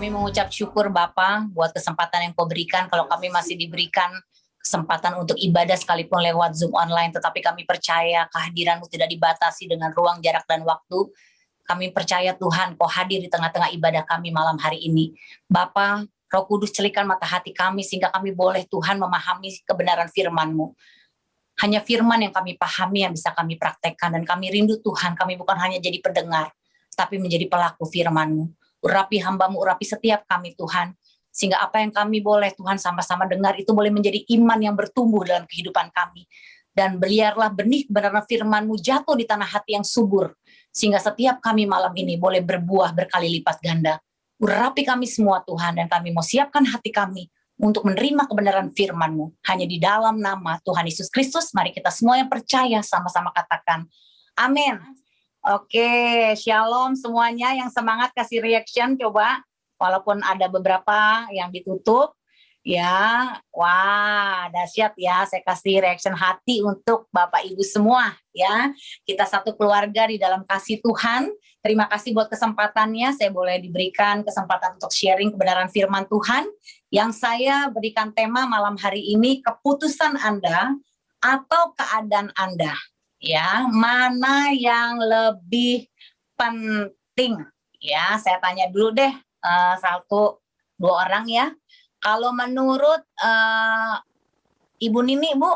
Kami mengucap syukur Bapa buat kesempatan yang Kau berikan. Kalau kami masih diberikan kesempatan untuk ibadah sekalipun lewat Zoom online, tetapi kami percaya kehadiran-Mu tidak dibatasi dengan ruang, jarak, dan waktu. Kami percaya Tuhan, Kau hadir di tengah-tengah ibadah kami malam hari ini. Bapa, Roh Kudus celikan mata hati kami sehingga kami boleh Tuhan memahami kebenaran firman-Mu. Hanya firman yang kami pahami yang bisa kami praktekkan, dan kami rindu Tuhan, kami bukan hanya jadi pendengar, tapi menjadi pelaku firman-Mu. Urapi hamba-Mu, urapi setiap kami Tuhan, sehingga apa yang kami boleh Tuhan sama-sama dengar itu boleh menjadi iman yang bertumbuh dalam kehidupan kami. Dan beliarlah benih kebenaran firman-Mu jatuh di tanah hati yang subur, sehingga setiap kami malam ini boleh berbuah berkali lipat ganda. Urapi kami semua Tuhan, dan kami mau siapkan hati kami untuk menerima kebenaran firman-Mu. Hanya di dalam nama Tuhan Yesus Kristus, mari kita semua yang percaya sama-sama katakan, amin. Oke, shalom semuanya, yang semangat kasih reaction coba, walaupun ada beberapa yang ditutup, ya, wah dahsyat ya, saya kasih reaction hati untuk Bapak Ibu semua, ya, kita satu keluarga di dalam kasih Tuhan. Terima kasih buat kesempatannya, saya boleh diberikan kesempatan untuk sharing kebenaran firman Tuhan, yang saya berikan tema malam hari ini, keputusan Anda atau keadaan Anda. Ya, mana yang lebih penting? Ya, saya tanya dulu deh, satu, dua orang ya. Kalau menurut Ibu Nini, Bu,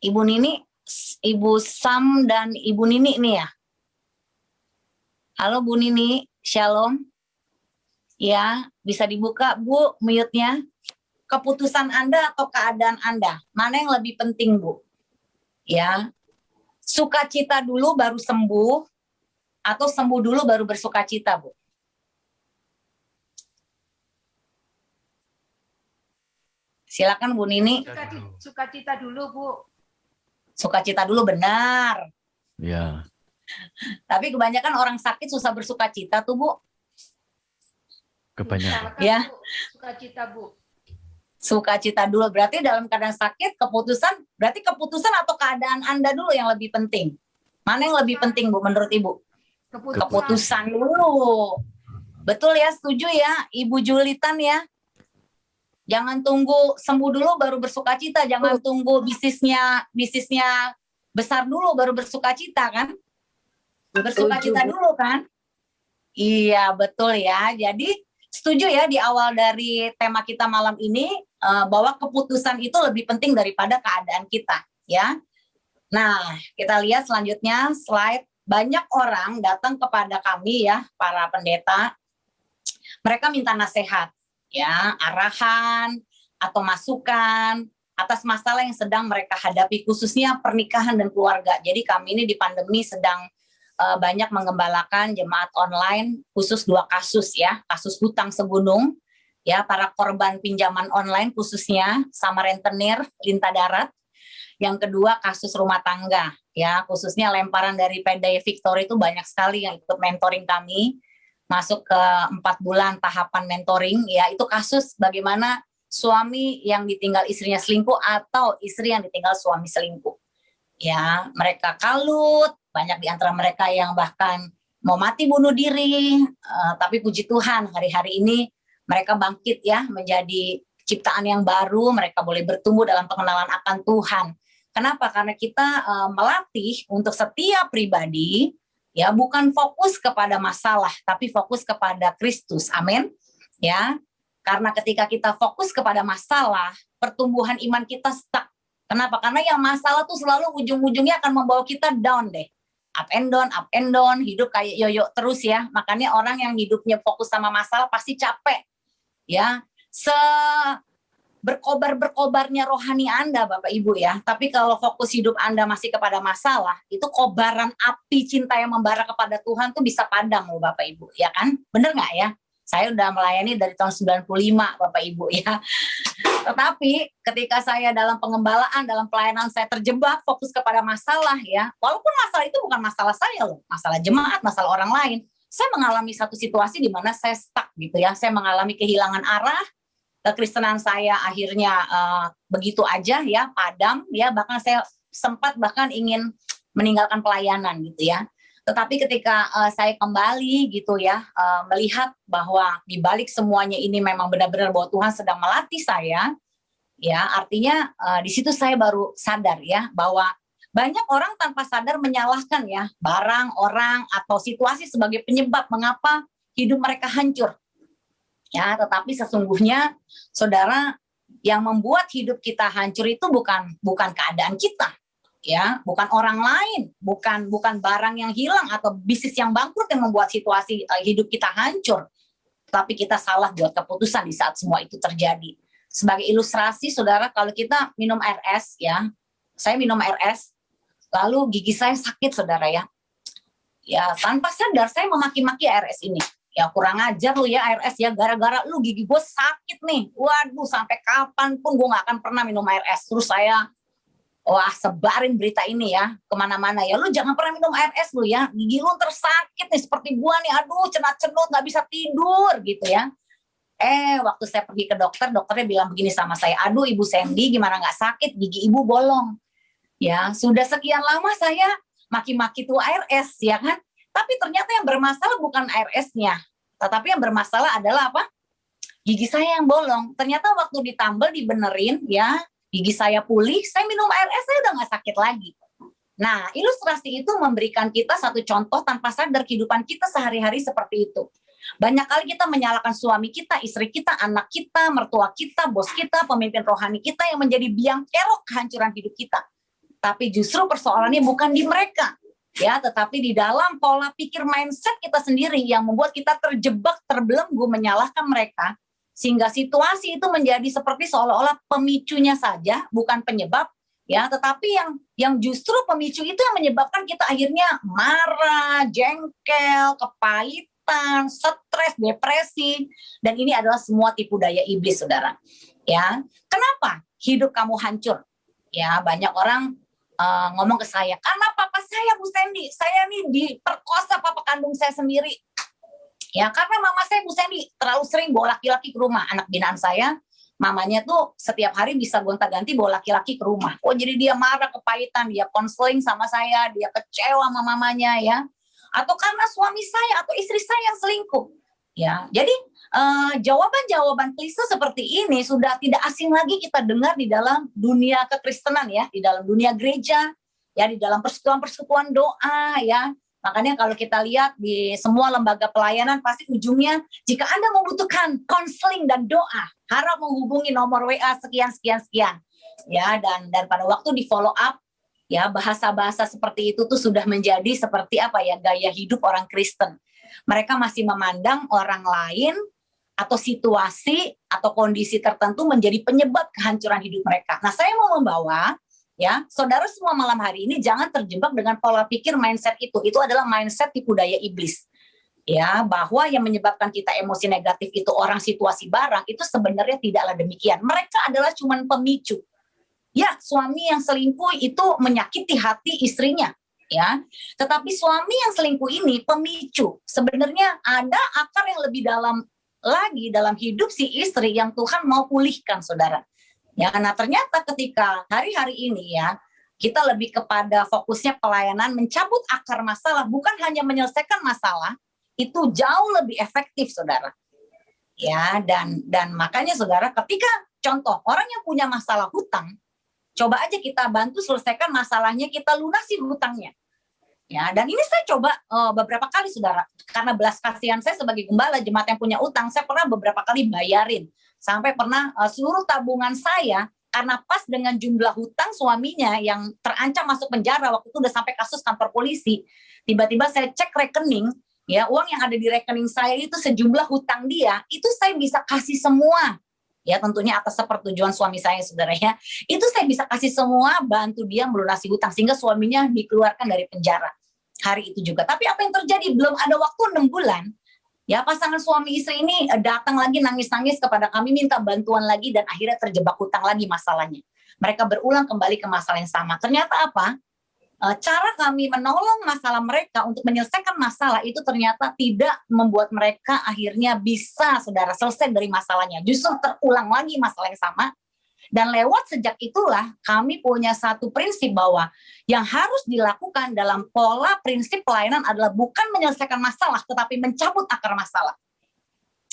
Ibu Nini, Ibu Sam dan Ibu Nini nih ya. Halo Bu Nini, shalom. Ya, bisa dibuka Bu mute-nya. Keputusan Anda atau keadaan Anda, mana yang lebih penting Bu? Ya, sukacita dulu baru sembuh, atau sembuh dulu baru bersukacita Bu? Silakan Bu Nini. Sukacita dulu Bu. Sukacita dulu, benar. Ya. Tapi kebanyakan orang sakit susah bersukacita tuh Bu. Kebanyakan. Ya. Sukacita Bu. Sukacita dulu, berarti dalam keadaan sakit keputusan, berarti keputusan atau keadaan Anda dulu yang lebih penting? Mana yang lebih penting Bu menurut Ibu? Keputusan dulu. Betul ya, setuju ya Ibu Julitan ya? Jangan tunggu sembuh dulu baru bersukacita, jangan tunggu bisnisnya besar dulu baru bersukacita kan? Bersukacita dulu kan? Iya betul ya. Jadi setuju ya di awal dari tema kita malam ini, bahwa keputusan itu lebih penting daripada keadaan kita ya. Nah kita lihat selanjutnya slide. Banyak orang datang kepada kami ya, para pendeta, mereka minta nasihat ya, arahan atau masukan atas masalah yang sedang mereka hadapi, khususnya pernikahan dan keluarga. Jadi kami ini di pandemi sedang banyak mengembalakan jemaat online, khusus 2 kasus ya, kasus hutang segunung, ya, para korban pinjaman online khususnya, sama rentenir, lintah darat. Yang kedua kasus rumah tangga, ya, khususnya lemparan dari PD Victory itu banyak sekali yang ikut mentoring kami, masuk ke 4 bulan tahapan mentoring, ya, itu kasus bagaimana suami yang ditinggal istrinya selingkuh atau istri yang ditinggal suami selingkuh. Ya, mereka kalut, banyak di antara mereka yang bahkan mau mati bunuh diri, tapi puji Tuhan hari-hari ini mereka bangkit ya menjadi ciptaan yang baru, mereka boleh bertumbuh dalam pengenalan akan Tuhan. Kenapa? Karena kita melatih untuk setiap pribadi ya bukan fokus kepada masalah, tapi fokus kepada Kristus. Amin. Ya. Karena ketika kita fokus kepada masalah, pertumbuhan iman kita stuck. Kenapa? Karena yang masalah tuh selalu ujung-ujungnya akan membawa kita down deh. Up and down, hidup kayak yoyo terus ya. Makanya orang yang hidupnya fokus sama masalah pasti capek. Ya, berkobar-berkobarnya rohani Anda Bapak Ibu ya. Tapi kalau fokus hidup Anda masih kepada masalah, itu kobaran api cinta yang membara kepada Tuhan tuh bisa padam loh Bapak Ibu, ya kan? Bener nggak ya? Saya udah melayani dari tahun 95 Bapak Ibu ya. Tetapi ketika saya dalam pengembalaan, dalam pelayanan saya terjebak fokus kepada masalah ya. Walaupun masalah itu bukan masalah saya loh, masalah jemaat, masalah orang lain. Saya mengalami satu situasi di mana saya stuck gitu ya. Saya mengalami kehilangan arah, kekristenan saya akhirnya begitu aja ya, padam ya. Bahkan saya sempat bahkan ingin meninggalkan pelayanan gitu ya. Tetapi ketika saya kembali gitu ya, melihat bahwa di balik semuanya ini memang benar-benar bahwa Tuhan sedang melatih saya, ya artinya di situ saya baru sadar ya bahwa banyak orang tanpa sadar menyalahkan ya barang, orang atau situasi sebagai penyebab mengapa hidup mereka hancur. Ya, tetapi sesungguhnya saudara, yang membuat hidup kita hancur itu bukan keadaan kita. Ya, bukan orang lain, bukan barang yang hilang atau bisnis yang bangkrut yang membuat situasi hidup kita hancur. Tapi kita salah buat keputusan di saat semua itu terjadi. Sebagai ilustrasi, saudara, kalau kita minum air es, ya, saya minum air es, lalu gigi saya sakit, saudara ya. Ya, tanpa sadar saya memaki-maki air es ini. Ya, kurang ajar lu ya air es ya, gara-gara lu gigi gue sakit nih. Waduh, sampai kapanpun gue gak akan pernah minum air es. Terus saya sebarin berita ini ya kemana-mana ya, lu jangan pernah minum air es lu ya, gigi lu tersakit nih seperti gua nih, aduh cenat-cenut gak bisa tidur gitu ya. Waktu saya pergi ke dokter, dokternya bilang begini sama saya, aduh Ibu Sandy gimana gak sakit, gigi Ibu bolong. Ya sudah sekian lama saya maki-maki tuh air es ya kan, tapi ternyata yang bermasalah bukan air esnya, tetapi yang bermasalah adalah apa? Gigi saya yang bolong. Ternyata waktu ditambal dibenerin ya, gigi saya pulih, saya minum air es, saya udah gak sakit lagi. Nah, ilustrasi itu memberikan kita satu contoh tanpa sadar kehidupan kita sehari-hari seperti itu. Banyak kali kita menyalahkan suami kita, istri kita, anak kita, mertua kita, bos kita, pemimpin rohani kita yang menjadi biang kerok kehancuran hidup kita. Tapi justru persoalannya bukan di mereka, ya, tetapi di dalam pola pikir mindset kita sendiri yang membuat kita terjebak, terbelenggu menyalahkan mereka. Sehingga situasi itu menjadi seperti seolah-olah pemicunya saja, bukan penyebab, ya. Tetapi yang justru pemicu itu yang menyebabkan kita akhirnya marah, jengkel, kepahitan, stres, depresi, dan ini adalah semua tipu daya iblis, saudara. Ya, kenapa hidup kamu hancur? Ya, banyak orang ngomong ke saya, karena papa saya, Bu Sandy, saya nih diperkosa papa kandung saya sendiri. Ya, karena mama saya, Bu Sandy, terlalu sering bawa laki-laki ke rumah. Anak binaan saya, mamanya tuh setiap hari bisa gonta-ganti bawa laki-laki ke rumah. Jadi dia marah, kepahitan, dia konseling sama saya, dia kecewa sama mamanya ya. Atau karena suami saya atau istri saya yang selingkuh. Ya, jadi jawaban-jawaban klise seperti ini sudah tidak asing lagi kita dengar di dalam dunia kekristenan ya, di dalam dunia gereja, ya, di dalam persekutuan-persekutuan doa ya. Makanya kalau kita lihat di semua lembaga pelayanan pasti ujungnya jika Anda membutuhkan konseling dan doa, harap menghubungi nomor WA sekian. Ya, dan pada waktu di follow up ya, bahasa-bahasa seperti itu tuh sudah menjadi seperti apa ya, gaya hidup orang Kristen. Mereka masih memandang orang lain atau situasi atau kondisi tertentu menjadi penyebab kehancuran hidup mereka. Nah, saya mau membawa ya, saudara semua malam hari ini jangan terjebak dengan pola pikir mindset itu. Itu adalah mindset tipu daya iblis. Ya, bahwa yang menyebabkan kita emosi negatif itu orang, situasi, barang, itu sebenarnya tidaklah demikian. Mereka adalah cuma pemicu. Ya, suami yang selingkuh itu menyakiti hati istrinya, ya. Tetapi suami yang selingkuh ini pemicu. Sebenarnya ada akar yang lebih dalam lagi dalam hidup si istri yang Tuhan mau pulihkan, saudara. Ya, nah ternyata ketika hari-hari ini ya, kita lebih kepada fokusnya pelayanan, mencabut akar masalah, bukan hanya menyelesaikan masalah, itu jauh lebih efektif, saudara. Ya, dan makanya saudara, ketika contoh orang yang punya masalah hutang, coba aja kita bantu selesaikan masalahnya, kita lunasi hutangnya. Ya, dan ini saya coba beberapa kali, saudara, karena belas kasihan saya sebagai gembala jemaat yang punya utang, saya pernah beberapa kali bayarin. Sampai pernah seluruh tabungan saya, karena pas dengan jumlah hutang suaminya yang terancam masuk penjara, waktu itu udah sampai kasus kantor polisi, tiba-tiba saya cek rekening, ya, uang yang ada di rekening saya itu sejumlah hutang dia, itu saya bisa kasih semua. Ya, tentunya atas sepersetujuan suami saya, saudara ya. Itu saya bisa kasih semua, bantu dia melunasi hutang, sehingga suaminya dikeluarkan dari penjara hari itu juga. Tapi apa yang terjadi? Belum ada waktu 6 bulan, ya, pasangan suami istri ini datang lagi nangis-nangis kepada kami, minta bantuan lagi, dan akhirnya terjebak hutang lagi masalahnya. Mereka berulang kembali ke masalah yang sama. Ternyata apa? Cara kami menolong masalah mereka untuk menyelesaikan masalah itu ternyata tidak membuat mereka akhirnya bisa, saudara, selesai dari masalahnya. Justru terulang lagi masalah yang sama. Dan lewat sejak itulah kami punya satu prinsip bahwa yang harus dilakukan dalam pola prinsip pelayanan adalah bukan menyelesaikan masalah, tetapi mencabut akar masalah.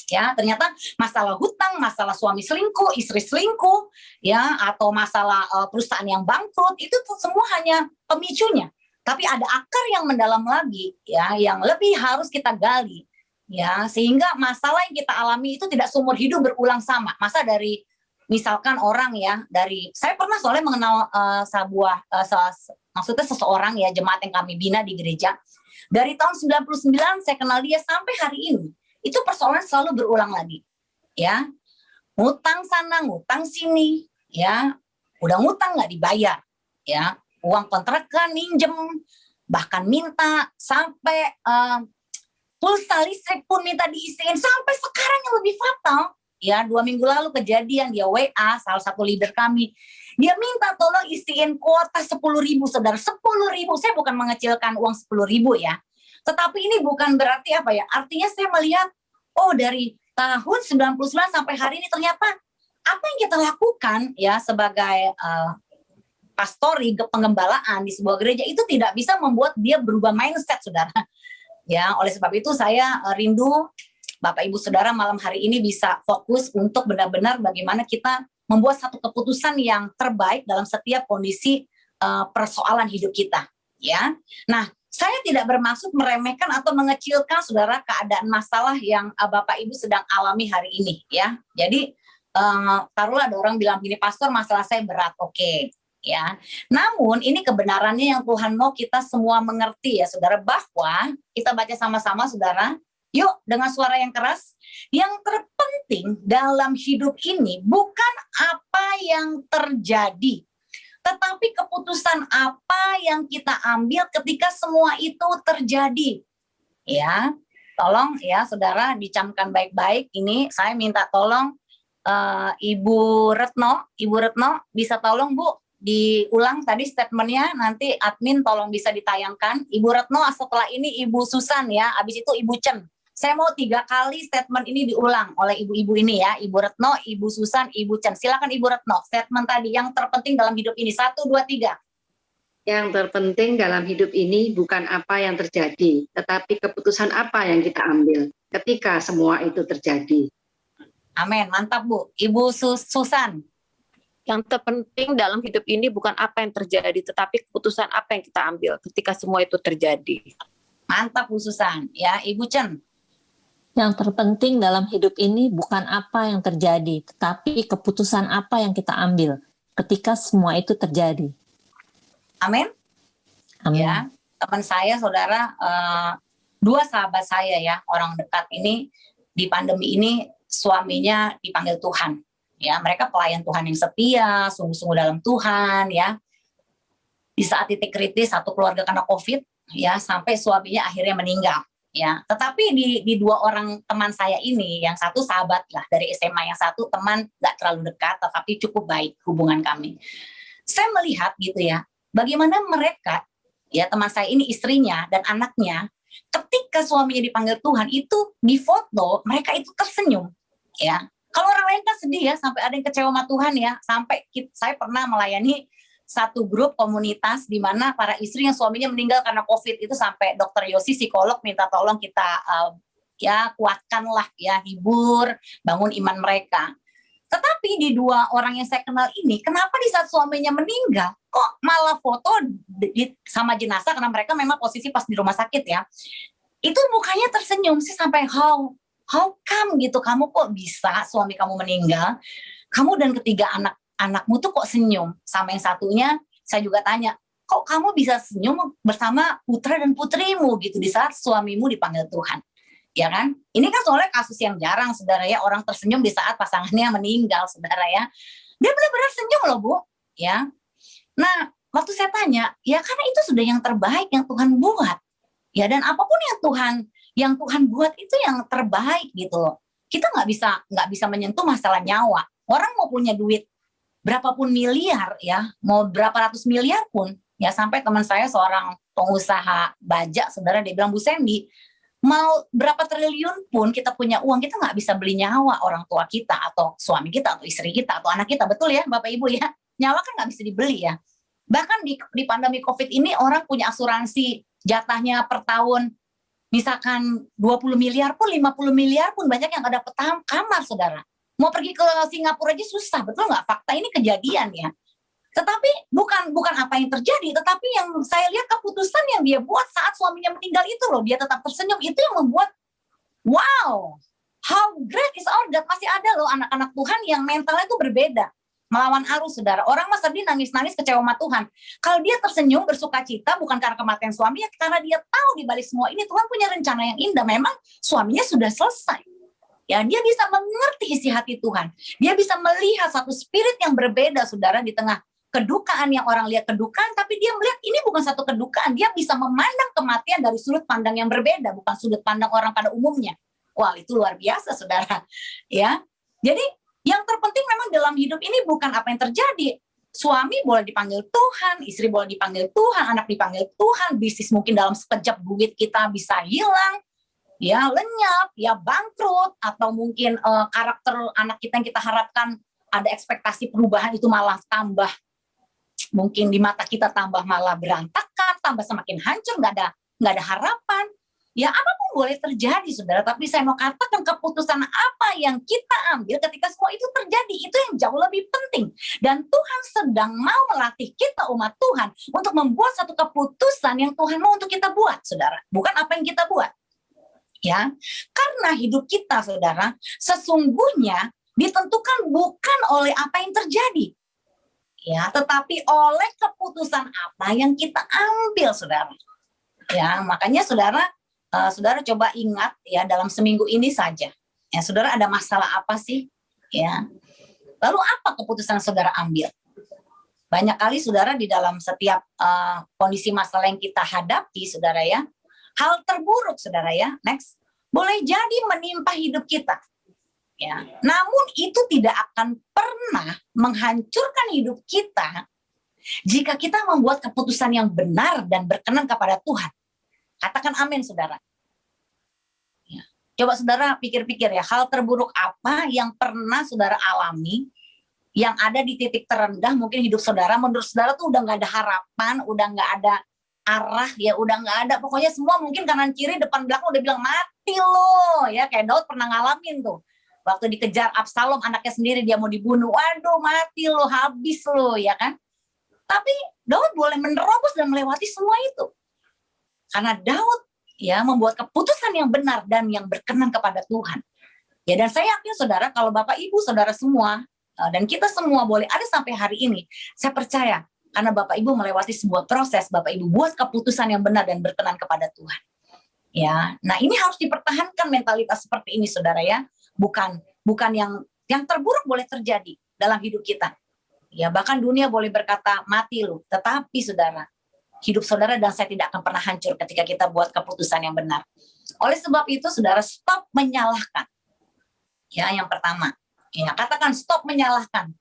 Ya, ternyata masalah hutang, masalah suami selingkuh, istri selingkuh, ya, atau masalah perusahaan yang bangkrut, itu tuh semua hanya pemicunya. Tapi ada akar yang mendalam lagi, ya, yang lebih harus kita gali, ya, sehingga masalah yang kita alami itu tidak seumur hidup berulang sama. Masa dari misalkan orang ya, dari saya pernah soalnya mengenal maksudnya seseorang ya, jemaat yang kami bina di gereja. Dari tahun 99 saya kenal dia sampai hari ini. Itu persoalan selalu berulang lagi. Ya. Ngutang sana, ngutang sini, ya. Udah ngutang nggak dibayar, ya. Uang kontrakan minjem, bahkan minta sampai pulsa listrik pun minta diisiin, sampai sekarang yang lebih fatal. Ya, 2 minggu lalu kejadian dia WA salah satu leader kami. Dia minta tolong isiin kuota 10.000, saudara. 10.000, saya bukan mengecilkan uang 10.000 ya. Tetapi ini bukan berarti apa ya. Artinya saya melihat, oh dari tahun 99 sampai hari ini ternyata apa yang kita lakukan ya sebagai pastori pengembalaan di sebuah gereja itu tidak bisa membuat dia berubah mindset, saudara. Ya, oleh sebab itu saya rindu Bapak Ibu Saudara malam hari ini bisa fokus untuk benar-benar bagaimana kita membuat satu keputusan yang terbaik dalam setiap kondisi persoalan hidup kita, ya. Nah, saya tidak bermaksud meremehkan atau mengecilkan saudara keadaan masalah yang Bapak Ibu sedang alami hari ini, ya. Jadi taruhlah ada orang bilang gini, pastor masalah saya berat, oke, ya. Namun ini kebenarannya yang Tuhan mau kita semua mengerti ya, saudara, bahwa kita baca sama-sama, saudara. Yuk, dengan suara yang keras. Yang terpenting dalam hidup ini bukan apa yang terjadi, tetapi keputusan apa yang kita ambil ketika semua itu terjadi. Ya, tolong ya saudara dicamkan baik-baik. Ini saya minta tolong Ibu Retno bisa tolong Bu diulang tadi statementnya, nanti admin tolong bisa ditayangkan. Ibu Retno, setelah ini Ibu Susan ya, habis itu Ibu Chen. Saya mau 3 kali statement ini diulang oleh ibu-ibu ini ya, Ibu Retno, Ibu Susan, Ibu Chen. Silakan Ibu Retno, statement tadi yang terpenting dalam hidup ini, 1, 2, 3. Yang terpenting dalam hidup ini bukan apa yang terjadi, tetapi keputusan apa yang kita ambil ketika semua itu terjadi. Amin, mantap Bu. Ibu Susan. Yang terpenting dalam hidup ini bukan apa yang terjadi, tetapi keputusan apa yang kita ambil ketika semua itu terjadi. Mantap Bu Susan. Ya, Ibu Chen. Yang terpenting dalam hidup ini bukan apa yang terjadi, tetapi keputusan apa yang kita ambil ketika semua itu terjadi. Amin. Amin. Ya, teman saya, saudara, 2 sahabat saya ya, orang dekat ini di pandemi ini suaminya dipanggil Tuhan. Ya, mereka pelayan Tuhan yang setia, sungguh-sungguh dalam Tuhan ya. Di saat titik kritis satu keluarga kena COVID ya, sampai suaminya akhirnya meninggal. Ya, tetapi di 2 orang teman saya ini, yang satu sahabat lah dari SMA, yang satu teman nggak terlalu dekat, tetapi cukup baik hubungan kami. Saya melihat gitu ya, bagaimana mereka, ya teman saya ini istrinya dan anaknya, ketika suaminya dipanggil Tuhan itu di foto mereka itu tersenyum, ya. Kalau orang lain kan sedih ya, sampai ada yang kecewa sama Tuhan ya, sampai saya pernah melayani satu grup komunitas di mana para istri yang suaminya meninggal karena COVID itu sampai dokter Yosi psikolog minta tolong kita ya kuatkanlah ya, hibur, bangun iman mereka. Tetapi di 2 orang yang saya kenal ini, kenapa di saat suaminya meninggal kok malah foto sama jenazah, karena mereka memang posisi pas di rumah sakit ya, itu mukanya tersenyum sih, sampai how come gitu, kamu kok bisa suami kamu meninggal, kamu dan ketiga anakmu tuh kok senyum. Sama yang satunya saya juga tanya, kok kamu bisa senyum bersama putra dan putrimu gitu di saat suamimu dipanggil Tuhan, ya kan? Ini kan soalnya kasus yang jarang, saudara ya, orang tersenyum di saat pasangannya meninggal, saudara ya. Dia benar-benar senyum loh Bu, ya. Nah, waktu saya tanya, ya karena itu sudah yang terbaik yang Tuhan buat, ya, dan apapun yang Tuhan buat itu yang terbaik gitu loh. Kita nggak bisa menyentuh masalah nyawa. Orang mau punya duit berapapun miliar ya, mau berapa ratus miliar pun, ya, sampai teman saya seorang pengusaha baja, saudara, dia bilang, Bu Sandy, mau berapa triliun pun kita punya uang, kita nggak bisa beli nyawa orang tua kita atau suami kita atau istri kita atau anak kita. Betul ya Bapak Ibu ya? Nyawa kan nggak bisa dibeli ya. Bahkan di pandemi COVID ini orang punya asuransi jatahnya per tahun misalkan 20 miliar pun 50 miliar pun banyak yang nggak dapat kamar saudara. Mau pergi ke Singapura aja susah, betul nggak? Fakta ini kejadian ya. Tetapi bukan apa yang terjadi, tetapi yang saya lihat keputusan yang dia buat saat suaminya meninggal itu loh, dia tetap tersenyum, itu yang membuat wow, how great is our God. Masih ada loh anak-anak Tuhan yang mentalnya itu berbeda, melawan arus saudara. Orang mah sedih, nangis-nangis, kecewa sama Tuhan. Kalau dia tersenyum, bersuka cita, bukan karena kematian suaminya, karena dia tahu di balik semua ini Tuhan punya rencana yang indah. Memang suaminya sudah selesai. Ya, dia bisa mengerti isi hati Tuhan. Dia bisa melihat satu spirit yang berbeda saudara di tengah kedukaan yang orang lihat kedukaan, tapi dia melihat ini bukan satu kedukaan. Dia bisa memandang kematian dari sudut pandang yang berbeda, bukan sudut pandang orang pada umumnya. Wah, itu luar biasa, saudara. Ya, jadi yang terpenting memang dalam hidup ini bukan apa yang terjadi. Suami boleh dipanggil Tuhan, istri boleh dipanggil Tuhan, anak dipanggil Tuhan, bisnis mungkin dalam sekejap duit kita bisa hilang, ya lenyap, ya bangkrut, atau mungkin karakter anak kita yang kita harapkan ada ekspektasi perubahan itu malah tambah. Mungkin di mata kita tambah malah berantakan, tambah semakin hancur, nggak ada harapan. Ya apapun boleh terjadi saudara, tapi saya mau katakan keputusan apa yang kita ambil ketika semua itu terjadi, itu yang jauh lebih penting. Dan Tuhan sedang mau melatih kita umat Tuhan untuk membuat satu keputusan yang Tuhan mau untuk kita buat saudara, bukan apa yang kita buat. Ya, karena hidup kita saudara sesungguhnya ditentukan bukan oleh apa yang terjadi. Ya, tetapi oleh keputusan apa yang kita ambil, saudara. Ya, makanya saudara coba ingat ya dalam seminggu ini saja. Ya, saudara ada masalah apa sih? Ya, lalu apa keputusan saudara ambil? Banyak kali saudara di dalam setiap kondisi masalah yang kita hadapi, saudara ya, hal terburuk, saudara ya, next, boleh jadi menimpa hidup kita. Ya, namun itu tidak akan pernah menghancurkan hidup kita jika kita membuat keputusan yang benar dan berkenan kepada Tuhan. Katakan amin, saudara. Ya. Coba saudara pikir-pikir ya, hal terburuk apa yang pernah saudara alami, yang ada di titik terendah mungkin hidup saudara, menurut saudara tuh udah nggak ada harapan, udah nggak ada arah, ya udah nggak ada, pokoknya semua mungkin kanan kiri depan belakang udah bilang mati loh, ya kayak Daud pernah ngalamin tuh. Waktu dikejar Absalom, anaknya sendiri, dia mau dibunuh. Waduh, mati lo, habis lo, ya kan? Tapi Daud boleh menerobos dan melewati semua itu. Karena Daud ya membuat keputusan yang benar dan yang berkenan kepada Tuhan. Ya, dan saya yakin saudara, kalau Bapak Ibu saudara semua dan kita semua boleh ada sampai hari ini, saya percaya karena Bapak Ibu melewati sebuah proses, Bapak Ibu buat keputusan yang benar dan berkenan kepada Tuhan. Ya, nah ini harus dipertahankan mentalitas seperti ini, saudara ya. Bukan yang terburuk boleh terjadi dalam hidup kita. Ya, bahkan dunia boleh berkata mati lu, tetapi saudara, hidup saudara dan saya tidak akan pernah hancur ketika kita buat keputusan yang benar. Oleh sebab itu, saudara, stop menyalahkan. Ya, yang pertama, ya, katakan stop menyalahkan.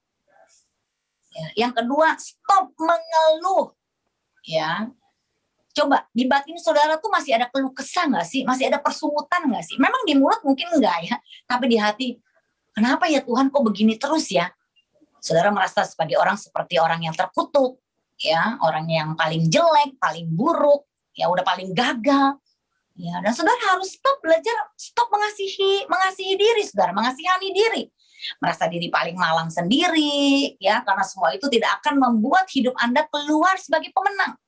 Ya, yang kedua, stop mengeluh. Ya. Coba di batin saudara tuh masih ada keluh kesah nggak sih? Masih ada persungutan nggak sih? Memang di mulut mungkin enggak ya, tapi di hati, kenapa ya Tuhan kok begini terus ya? Saudara merasa sebagai orang seperti orang yang terkutuk, ya, orang yang paling jelek, paling buruk, ya udah paling gagal. Ya, dan saudara harus stop belajar, stop mengasihi diri, saudara, mengasihani diri. Merasa diri paling malang sendiri, ya, karena semua itu tidak akan membuat hidup Anda keluar sebagai pemenang.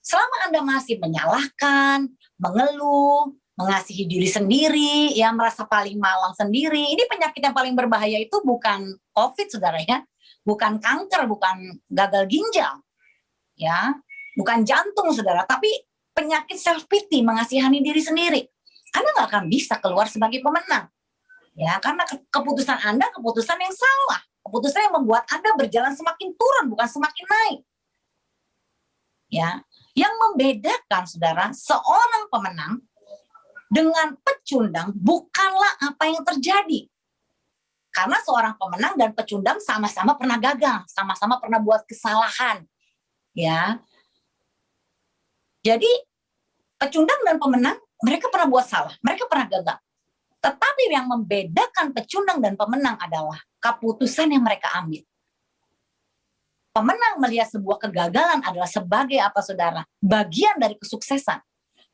Selama Anda masih menyalahkan, mengeluh, mengasihi diri sendiri, ya merasa paling malang sendiri, ini penyakit yang paling berbahaya itu bukan COVID, saudara ya, bukan kanker, bukan gagal ginjal, ya, bukan jantung, saudara, tapi penyakit self pity, mengasihani diri sendiri. Anda nggak akan bisa keluar sebagai pemenang, ya, karena keputusan Anda keputusan yang salah, keputusan yang membuat Anda berjalan semakin turun, bukan semakin naik, ya. Yang membedakan, saudara, seorang pemenang dengan pecundang bukanlah apa yang terjadi. Karena seorang pemenang dan pecundang sama-sama pernah gagal, sama-sama pernah buat kesalahan. Ya. Jadi, pecundang dan pemenang mereka pernah buat salah, mereka pernah gagal. Tetapi yang membedakan pecundang dan pemenang adalah keputusan yang mereka ambil. Pemenang melihat sebuah kegagalan adalah sebagai apa saudara? Bagian dari kesuksesan.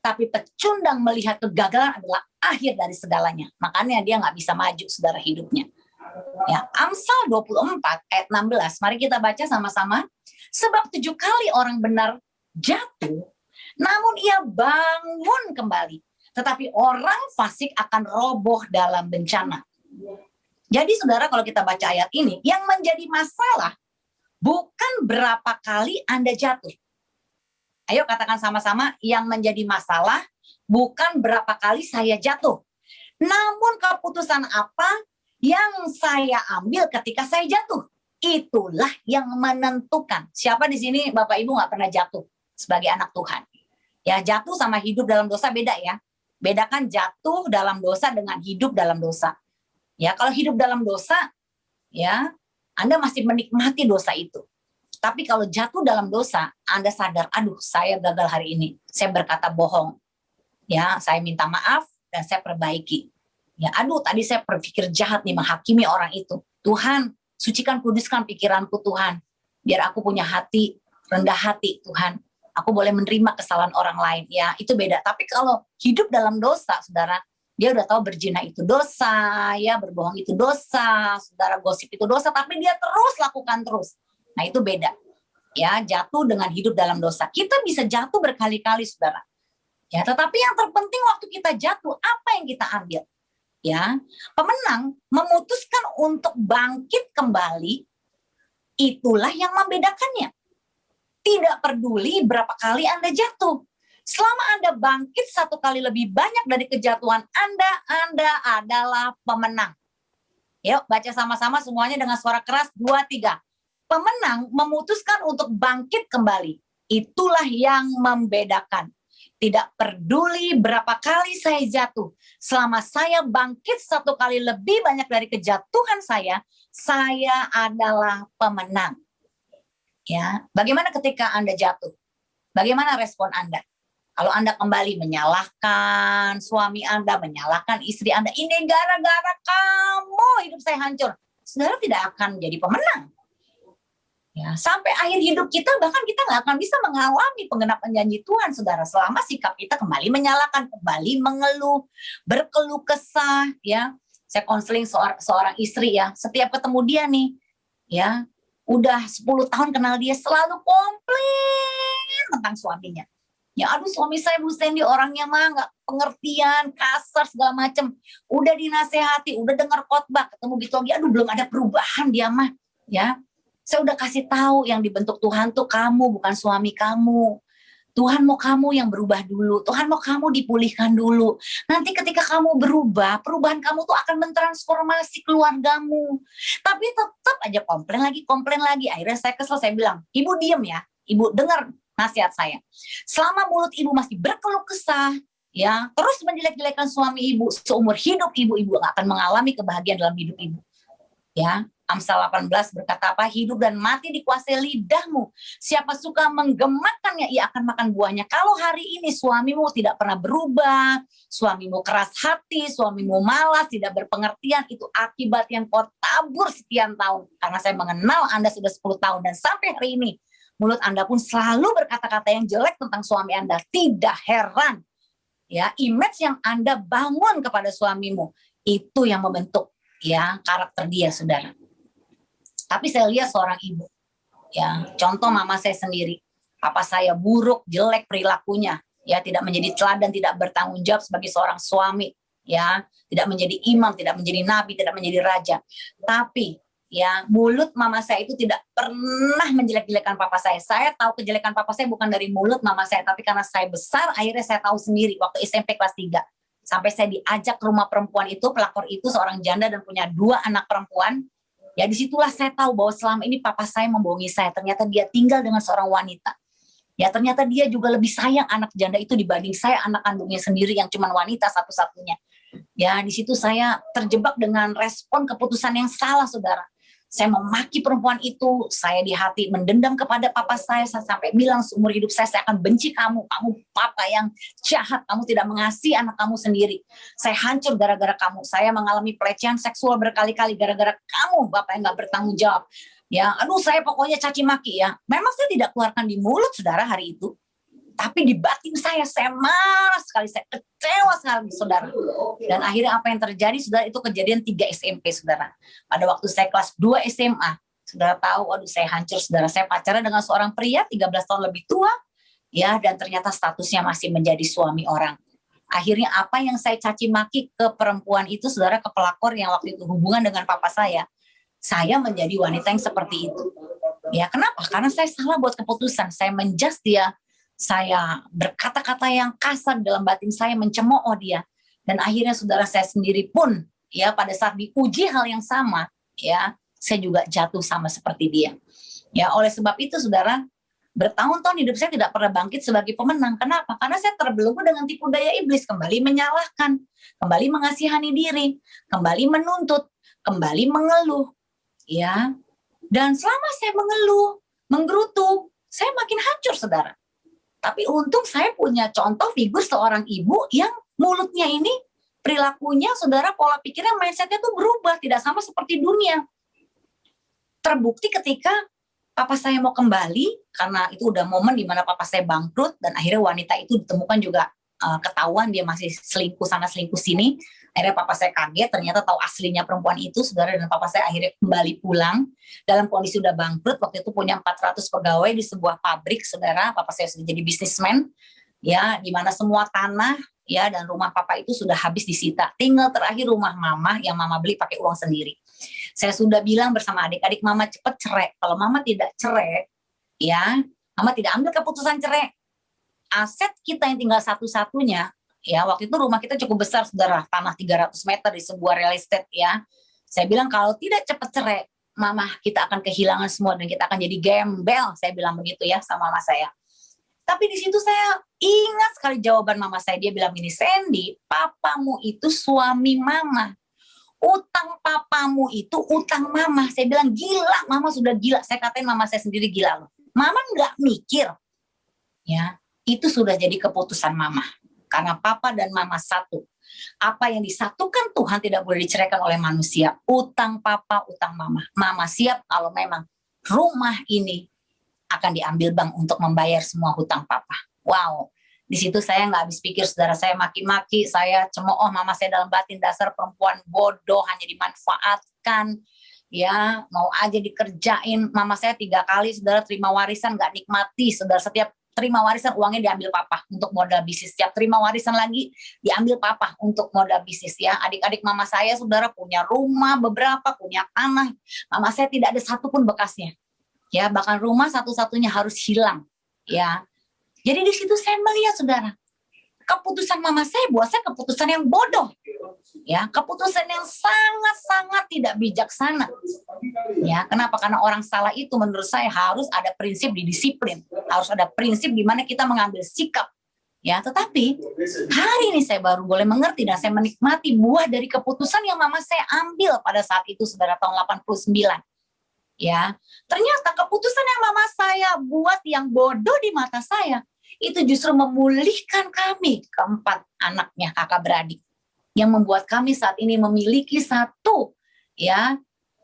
Tapi pecundang melihat kegagalan adalah akhir dari segalanya. Makanya dia nggak bisa maju saudara hidupnya. Ya, Amsal 24 ayat 16. Mari kita baca sama-sama. Sebab 7 kali orang benar jatuh, namun ia bangun kembali. Tetapi orang fasik akan roboh dalam bencana. Jadi saudara, kalau kita baca ayat ini, yang menjadi masalah bukan berapa kali Anda jatuh. Ayo katakan sama-sama, yang menjadi masalah bukan berapa kali saya jatuh. Namun keputusan apa yang saya ambil ketika saya jatuh. Itulah yang menentukan. Siapa di sini Bapak Ibu nggak pernah jatuh sebagai anak Tuhan? Ya, jatuh sama hidup dalam dosa beda ya. Bedakan jatuh dalam dosa dengan hidup dalam dosa. Ya, kalau hidup dalam dosa, ya Anda masih menikmati dosa itu. Tapi kalau jatuh dalam dosa, Anda sadar, aduh saya gagal hari ini, saya berkata bohong. Ya, saya minta maaf dan saya perbaiki. Ya, aduh tadi saya berpikir jahat nih menghakimi orang itu. Tuhan, sucikan kuduskan pikiranku Tuhan. Biar aku punya hati, rendah hati Tuhan. Aku boleh menerima kesalahan orang lain. Ya, itu beda. Tapi kalau hidup dalam dosa, saudara, dia udah tahu berzina itu dosa, ya berbohong itu dosa, saudara gosip itu dosa, tapi dia terus lakukan terus. Nah itu beda. Ya, jatuh dengan hidup dalam dosa. Kita bisa jatuh berkali-kali, saudara. Ya, tetapi yang terpenting waktu kita jatuh, apa yang kita ambil? Ya, pemenang memutuskan untuk bangkit kembali, itulah yang membedakannya. Tidak peduli berapa kali Anda jatuh. Selama Anda bangkit 1 kali lebih banyak dari kejatuhan Anda adalah pemenang. Yuk, baca sama-sama semuanya dengan suara keras, 2, 3. Pemenang memutuskan untuk bangkit kembali. Itulah yang membedakan. Tidak peduli berapa kali saya jatuh. Selama saya bangkit 1 kali lebih banyak dari kejatuhan saya adalah pemenang. Ya, bagaimana ketika Anda jatuh? Bagaimana respon Anda? Kalau Anda kembali menyalahkan suami Anda, menyalahkan istri Anda, ini gara-gara kamu hidup saya hancur. Saudara tidak akan jadi pemenang. Ya, sampai akhir hidup kita, bahkan kita nggak akan bisa mengalami penggenapan janji Tuhan, saudara. Selama sikap kita kembali menyalahkan, kembali mengeluh, berkeluh kesah. Ya, saya konseling seorang istri ya. Setiap ketemu dia nih, ya, udah 10 tahun kenal dia, selalu komplain tentang suaminya. Ya, aduh suami saya Bu Sandy orangnya mah nggak pengertian, kasar segala macem. Udah dinasehati, udah dengar khotbah, ketemu gitu lagi, aduh belum ada perubahan dia mah. Ya. Saya udah kasih tahu yang dibentuk Tuhan tuh kamu, bukan suami kamu. Tuhan mau kamu yang berubah dulu. Tuhan mau kamu dipulihkan dulu. Nanti ketika kamu berubah, perubahan kamu tuh akan mentransformasi keluargamu. Tapi tetap aja komplain lagi. Akhirnya saya kesel, saya bilang, Ibu diem ya. Ibu dengar nasihat saya. Selama mulut Ibu masih berkeluh kesah, ya terus menjelek-jelekan suami Ibu, seumur hidup Ibu gak akan mengalami kebahagiaan dalam hidup Ibu. Ya, Amsal 18 berkata apa? Hidup dan mati dikuasai lidahmu. Siapa suka menggemakannya, ia akan makan buahnya. Kalau hari ini suamimu tidak pernah berubah, suamimu keras hati, suamimu malas, tidak berpengertian, itu akibat yang kau tabur sekian tahun. Karena saya mengenal Anda sudah 10 tahun dan sampai hari ini, mulut Anda pun selalu berkata-kata yang jelek tentang suami Anda. Tidak heran. Ya, image yang Anda bangun kepada suamimu, itu yang membentuk ya karakter dia, saudara. Tapi saya lihat seorang ibu, ya contoh mama saya sendiri, papa saya buruk, jelek perilakunya, ya tidak menjadi teladan, tidak bertanggung jawab sebagai seorang suami, ya tidak menjadi imam, tidak menjadi nabi, tidak menjadi raja. Tapi ya mulut mama saya itu tidak pernah menjelek-jelekan papa saya. Saya tahu kejelekan papa saya bukan dari mulut mama saya, tapi karena saya besar, akhirnya saya tahu sendiri waktu SMP kelas 3. Sampai saya diajak ke rumah perempuan itu, pelakor itu seorang janda dan punya 2 anak perempuan. Ya disitulah saya tahu bahwa selama ini papa saya membohongi saya. Ternyata dia tinggal dengan seorang wanita. Ya ternyata dia juga lebih sayang anak janda itu dibanding saya, anak kandungnya sendiri yang cuma wanita satu-satunya. Ya di situ saya terjebak dengan respon keputusan yang salah, saudara. Saya memaki perempuan itu, saya di hati mendendam kepada papa saya sampai bilang seumur hidup saya akan benci kamu papa yang jahat, kamu tidak mengasihi anak kamu sendiri. Saya hancur gara-gara kamu, saya mengalami pelecehan seksual berkali-kali gara-gara kamu, bapak yang gak bertanggung jawab. Ya, aduh saya pokoknya caci maki ya. Memang saya tidak keluarkan di mulut saudara hari itu, tapi di batin saya marah sekali, saya kecewa sekali saudara. Dan akhirnya apa yang terjadi saudara, itu kejadian 3 SMP saudara. Pada waktu saya kelas 2 SMA, saudara tahu, aduh saya hancur saudara. Saya pacaran dengan seorang pria 13 tahun lebih tua, ya, dan ternyata statusnya masih menjadi suami orang. Akhirnya apa yang saya caci maki ke perempuan itu saudara, ke pelakor yang waktu itu hubungan dengan papa saya menjadi wanita yang seperti itu. Ya, kenapa? Karena saya salah buat keputusan, saya menjudge dia, saya berkata-kata yang kasar dalam batin saya, mencemooh dia. Dan akhirnya saudara, saya sendiri pun ya pada saat diuji hal yang sama, ya saya juga jatuh sama seperti dia. Ya, oleh sebab itu saudara, bertahun-tahun hidup saya tidak pernah bangkit sebagai pemenang. Kenapa? Karena saya terbelenggu dengan tipu daya iblis, kembali menyalahkan, kembali mengasihani diri, kembali menuntut, kembali mengeluh. Ya, dan selama saya mengeluh, menggerutu, saya makin hancur saudara. Tapi untung saya punya contoh figur seorang ibu yang mulutnya ini, perilakunya saudara, pola pikirnya, mindsetnya tuh berubah, tidak sama seperti dunia. Terbukti ketika papa saya mau kembali, karena itu udah momen di mana papa saya bangkrut, dan akhirnya wanita itu ditemukan juga ketahuan dia masih selingkuh sana selingkuh sini. Akhirnya papa saya kaget, ternyata tahu aslinya perempuan itu saudara, dan papa saya akhirnya kembali pulang dalam kondisi udah bangkrut. Waktu itu punya 400 pegawai di sebuah pabrik saudara. Papa saya sudah jadi bisnismen, ya, di mana semua tanah ya dan rumah papa itu sudah habis disita. Tinggal terakhir rumah mama yang mama beli pakai uang sendiri. Saya sudah bilang bersama adik-adik, mama cepet cerai. Kalau mama tidak cerai, ya, mama tidak ambil keputusan cerai, aset kita yang tinggal satu-satunya, ya, waktu itu rumah kita cukup besar saudara, tanah 300 meter di sebuah real estate, ya. Saya bilang kalau tidak cepat cerai, mama, kita akan kehilangan semua dan kita akan jadi gembel. Saya bilang begitu ya sama mama saya. Tapi di situ saya ingat sekali jawaban mama saya. Dia bilang gini, Sandy, papamu itu suami mama. Utang papamu itu utang mama. Saya bilang gila, mama sudah gila. Saya katain mama saya sendiri gila loh. Mama nggak mikir, ya, itu sudah jadi keputusan mama. Karena papa dan mama satu. Apa yang disatukan Tuhan tidak boleh diceraikan oleh manusia. Utang papa, utang mama. Mama siap kalau memang rumah ini akan diambil bank untuk membayar semua hutang papa. Wow. Di situ saya nggak habis pikir saudara, saya maki-maki, saya cemooh mama saya dalam batin, dasar perempuan bodoh, hanya dimanfaatkan, ya, mau aja dikerjain. Mama saya 3 kali saudara terima warisan, nggak nikmati saudara. Setiap terima warisan uangnya diambil papa untuk modal bisnis. Setiap terima warisan lagi diambil papa untuk modal bisnis, ya. Adik-adik mama saya saudara punya rumah beberapa, punya tanah. Mama saya tidak ada satupun bekasnya, ya, bahkan rumah satu-satunya harus hilang, ya. Jadi di situ saya melihat saudara, keputusan mama saya buat saya keputusan yang bodoh, ya, keputusan yang sangat-sangat tidak bijaksana, ya. Kenapa? Karena orang salah itu menurut saya harus ada prinsip di disiplin, harus ada prinsip di mana kita mengambil sikap, ya. Tetapi hari ini saya baru boleh mengerti dan saya menikmati buah dari keputusan yang mama saya ambil pada saat itu saudara, tahun 89. Ya, ternyata keputusan yang mama saya buat yang bodoh di mata saya itu justru memulihkan kami keempat anaknya, kakak beradik, yang membuat kami saat ini memiliki satu, ya,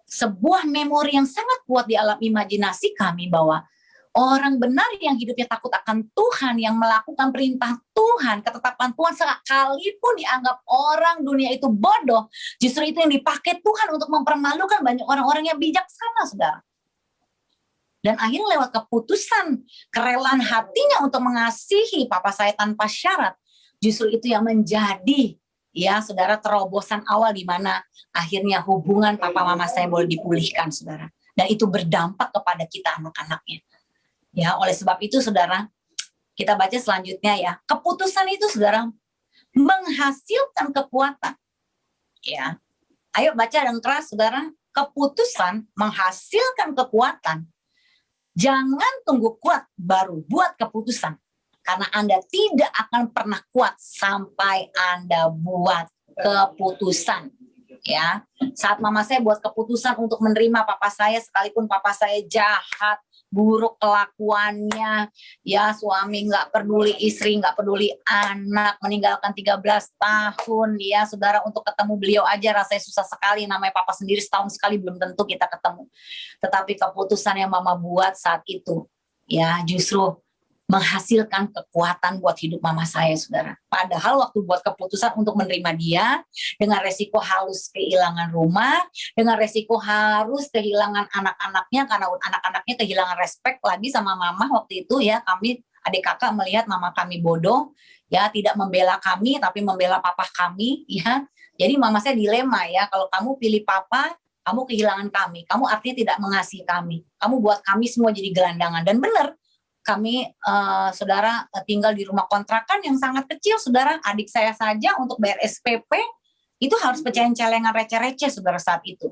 sebuah memori yang sangat kuat di alam imajinasi kami bahwa orang benar yang hidupnya takut akan Tuhan, yang melakukan perintah Tuhan, ketetapan Tuhan, sekalipun dianggap orang dunia itu bodoh, justru itu yang dipakai Tuhan untuk mempermalukan banyak orang-orang yang bijaksana, saudara. Dan akhirnya lewat keputusan, kerelaan hatinya untuk mengasihi papa saya tanpa syarat, justru itu yang menjadi, ya saudara, terobosan awal di mana akhirnya hubungan papa mama saya boleh dipulihkan, saudara. Dan itu berdampak kepada kita anak-anaknya. Ya, oleh sebab itu saudara, kita baca selanjutnya ya. Keputusan itu saudara menghasilkan kekuatan. Ya. Ayo baca dengan keras saudara. Keputusan menghasilkan kekuatan. Jangan tunggu kuat baru buat keputusan. Karena Anda tidak akan pernah kuat sampai Anda buat keputusan. Ya, saat mama saya buat keputusan untuk menerima papa saya, sekalipun papa saya jahat, buruk kelakuannya, ya suami nggak peduli istri, nggak peduli anak, meninggalkan 13 tahun, ya saudara, untuk ketemu beliau aja rasanya susah sekali, namanya papa sendiri setahun sekali belum tentu kita ketemu. Tetapi keputusan yang mama buat saat itu, ya justru menghasilkan kekuatan buat hidup mama saya, saudara. Padahal waktu buat keputusan untuk menerima dia, dengan resiko harus kehilangan rumah, dengan resiko harus kehilangan anak-anaknya, karena anak-anaknya kehilangan respect lagi sama mama waktu itu, ya. Kami, adik kakak, melihat mama kami bodoh, ya, tidak membela kami, tapi membela papa kami, ya. Jadi mama saya dilema, ya, kalau kamu pilih papa, kamu kehilangan kami, kamu artinya tidak mengasihi kami, kamu buat kami semua jadi gelandangan. Dan benar, kami saudara tinggal di rumah kontrakan yang sangat kecil, saudara. Adik saya saja untuk bayar SPP itu harus pecahin celengan receh-receh, saudara, saat itu.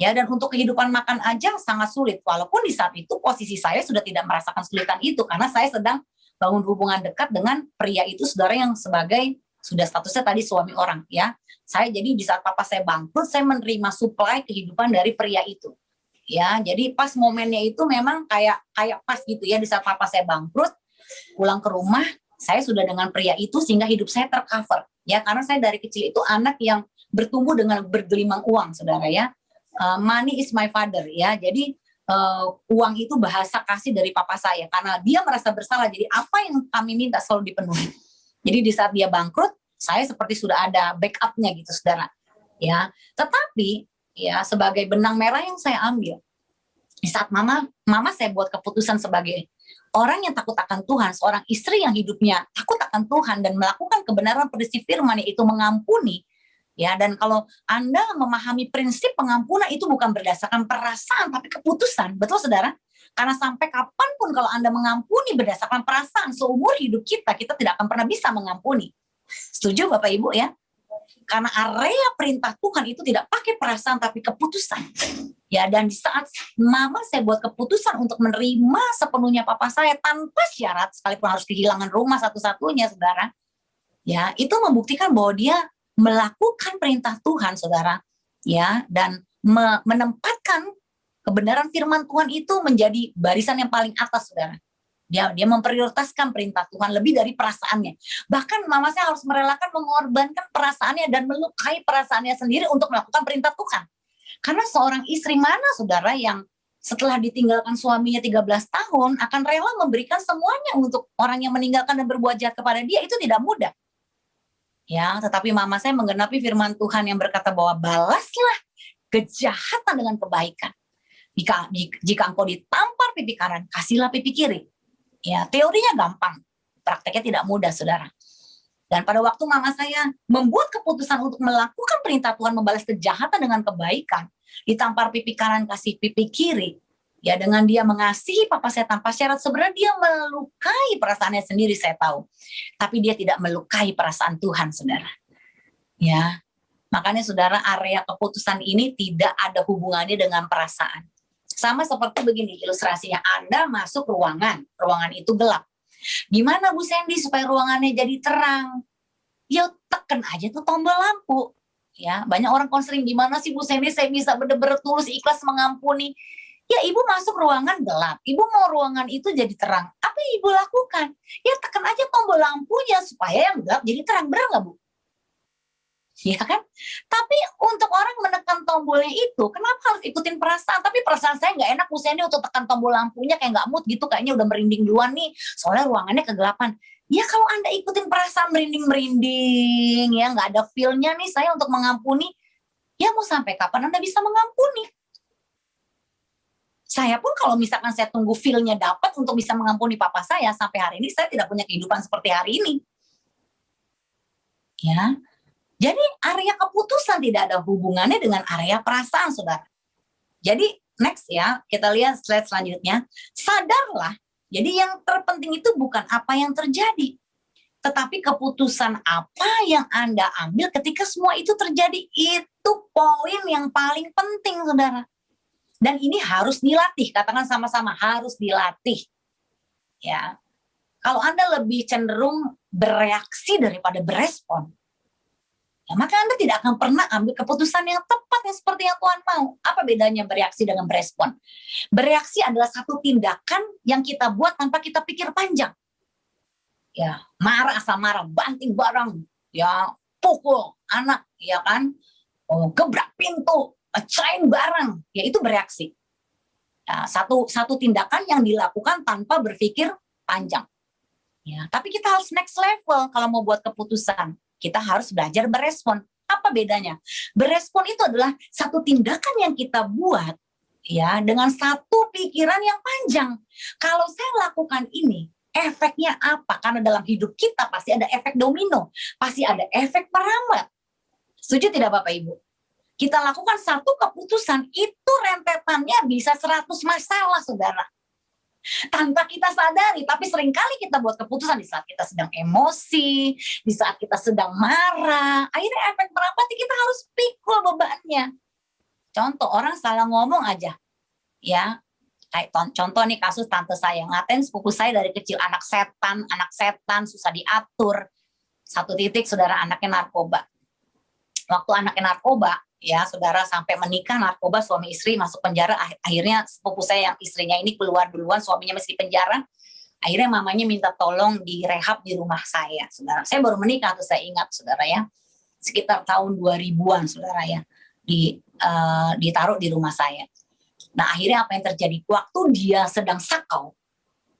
Ya, dan untuk kehidupan makan aja sangat sulit. Walaupun di saat itu posisi saya sudah tidak merasakan kesulitan itu, karena saya sedang bangun hubungan dekat dengan pria itu, saudara, yang sebagai sudah statusnya tadi suami orang, ya. Saya jadi di saat papa saya bangkrut, saya menerima supply kehidupan dari pria itu. Ya, jadi pas momennya itu memang kayak pas gitu, ya, di saat papa saya bangkrut, pulang ke rumah, saya sudah dengan pria itu sehingga hidup saya tercover, ya, karena saya dari kecil itu anak yang bertumbuh dengan bergelimang uang, saudara, ya. Money is my father, ya. Jadi uang itu bahasa kasih dari papa saya, karena dia merasa bersalah, jadi apa yang kami minta selalu dipenuhi. Jadi di saat dia bangkrut, saya seperti sudah ada backupnya gitu, saudara, ya. Tetapi ya, sebagai benang merah yang saya ambil di saat mama saya buat keputusan sebagai orang yang takut akan Tuhan, seorang istri yang hidupnya takut akan Tuhan dan melakukan kebenaran prinsip firman, yaitu mengampuni, ya. Dan kalau Anda memahami prinsip pengampunan itu bukan berdasarkan perasaan tapi keputusan, betul, saudara? Karena sampai kapanpun kalau Anda mengampuni berdasarkan perasaan, seumur hidup kita tidak akan pernah bisa mengampuni. Setuju Bapak Ibu, ya? Karena area perintah Tuhan itu tidak pakai perasaan tapi keputusan, ya. Dan di saat mama saya buat keputusan untuk menerima sepenuhnya papa saya tanpa syarat, sekalipun harus kehilangan rumah satu-satunya, saudara, ya, itu membuktikan bahwa dia melakukan perintah Tuhan, saudara, ya, dan menempatkan kebenaran firman Tuhan itu menjadi barisan yang paling atas, saudara. Dia memprioritaskan perintah Tuhan lebih dari perasaannya. Bahkan mama saya harus merelakan mengorbankan perasaannya dan melukai perasaannya sendiri untuk melakukan perintah Tuhan. Karena seorang istri mana, saudara, yang setelah ditinggalkan suaminya 13 tahun akan rela memberikan semuanya untuk orang yang meninggalkan dan berbuat jahat kepada dia, itu tidak mudah. Ya, tetapi mama saya menggenapi firman Tuhan yang berkata bahwa balaslah kejahatan dengan kebaikan. Jika engkau ditampar pipi kanan, kasihlah pipi kiri. Ya, teorinya gampang, prakteknya tidak mudah, saudara. Dan pada waktu mama saya membuat keputusan untuk melakukan perintah Tuhan, membalas kejahatan dengan kebaikan, ditampar pipi kanan, kasih pipi kiri, ya, dengan dia mengasihi papa saya tanpa syarat, sebenarnya dia melukai perasaannya sendiri, saya tahu. Tapi dia tidak melukai perasaan Tuhan, saudara. Ya, makanya, saudara, area keputusan ini tidak ada hubungannya dengan perasaan. Sama seperti begini ilustrasinya, Anda masuk ruangan itu gelap. Gimana Bu Sandy supaya ruangannya jadi terang? Ya tekan aja tuh tombol lampu. Ya, banyak orang konseling, gimana sih Bu Sandy saya bisa benar-benar tulus ikhlas mengampuni? Ya, Ibu masuk ruangan gelap, Ibu mau ruangan itu jadi terang. Apa yang Ibu lakukan? Ya tekan aja tombol lampunya supaya yang gelap jadi terang, benar nggak Bu? Ya kan? Tapi untuk orang menekan tombolnya itu, kenapa harus ikutin perasaan? Tapi perasaan saya nggak enak Bu Sandy untuk tekan tombol lampunya, kayak nggak mood gitu, kayaknya udah merinding duluan nih, soalnya ruangannya kegelapan. Ya kalau Anda ikutin perasaan merinding-merinding, ya nggak ada feel-nya nih saya untuk mengampuni, ya mau sampai kapan Anda bisa mengampuni? Saya pun kalau misalkan saya tunggu feel-nya dapat untuk bisa mengampuni papa saya, sampai hari ini saya tidak punya kehidupan seperti hari ini. Ya. Jadi area keputusan tidak ada hubungannya dengan area perasaan, saudara. Jadi next ya, kita lihat slide selanjutnya. Sadarlah, jadi yang terpenting itu bukan apa yang terjadi, tetapi keputusan apa yang Anda ambil ketika semua itu terjadi. Itu poin yang paling penting, saudara. Dan ini harus dilatih, katakan sama-sama, harus dilatih. Ya. Kalau Anda lebih cenderung bereaksi daripada berespon, Ya, maka Anda tidak akan pernah ambil keputusan yang tepat yang seperti yang Tuhan mau. Apa bedanya bereaksi dengan berespon? Bereaksi adalah satu tindakan yang kita buat tanpa kita pikir panjang. Ya, marah asal marah, banting barang, ya pukul anak, ya kan, gebrak pintu, pecahin barang, ya itu bereaksi. Ya, satu tindakan yang dilakukan tanpa berpikir panjang. Ya, tapi kita harus next level kalau mau buat keputusan. Kita harus belajar berespon. Apa bedanya? Berespon itu adalah satu tindakan yang kita buat ya dengan satu pikiran yang panjang. Kalau saya lakukan ini, efeknya apa? Karena dalam hidup kita pasti ada efek domino, pasti ada efek perambat. Setuju tidak Bapak Ibu? Kita lakukan satu keputusan, itu rentetannya bisa 100 masalah, saudara. Tanpa kita sadari, tapi seringkali kita buat keputusan di saat kita sedang emosi, di saat kita sedang marah, akhirnya efek perambat kita harus pikul bebannya. Contoh, orang salah ngomong aja, ya, kayak contoh nih kasus tante saya, ngatain sepupu saya dari kecil, anak setan, susah diatur. Satu titik, saudara, anaknya narkoba. Waktu anaknya narkoba, ya saudara, sampai menikah narkoba, suami istri masuk penjara, akhirnya sepupu saya yang istrinya ini keluar duluan, suaminya masih di penjara, akhirnya mamanya minta tolong direhab di rumah saya, saudara. Saya baru menikah tuh, saya ingat, saudara ya, sekitar tahun 2000-an, saudara ya, ditaruh di rumah saya. Nah akhirnya apa yang terjadi, waktu dia sedang sakau,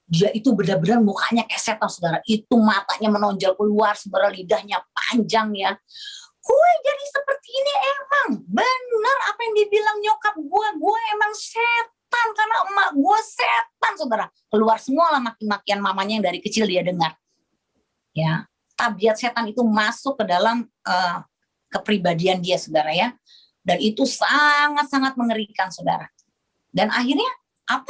dia itu benar-benar mukanya kayak setan, saudara, itu matanya menonjol keluar, saudara, lidahnya panjang ya. Gue jadi seperti ini emang benar apa yang dibilang nyokap gue emang setan karena emak gue setan, saudara. Keluar semua lah maki-makian mamanya yang dari kecil dia dengar. Ya, tabiat setan itu masuk ke dalam kepribadian dia, saudara ya. Dan itu sangat-sangat mengerikan, saudara. Dan akhirnya apa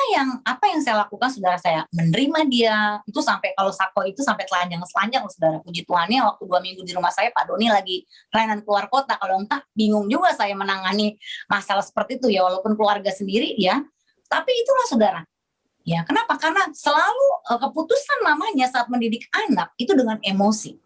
yang saya lakukan, saudara, saya menerima dia itu sampai kalau sako itu sampai telanjang, saudara. Puji Tuhannya waktu 2 minggu di rumah saya Pak Doni lagi kelainan keluar kota, kalau enggak bingung juga saya menangani masalah seperti itu ya, walaupun keluarga sendiri ya, tapi itulah, saudara ya. Kenapa? Karena selalu keputusan mamanya saat mendidik anak itu dengan emosi,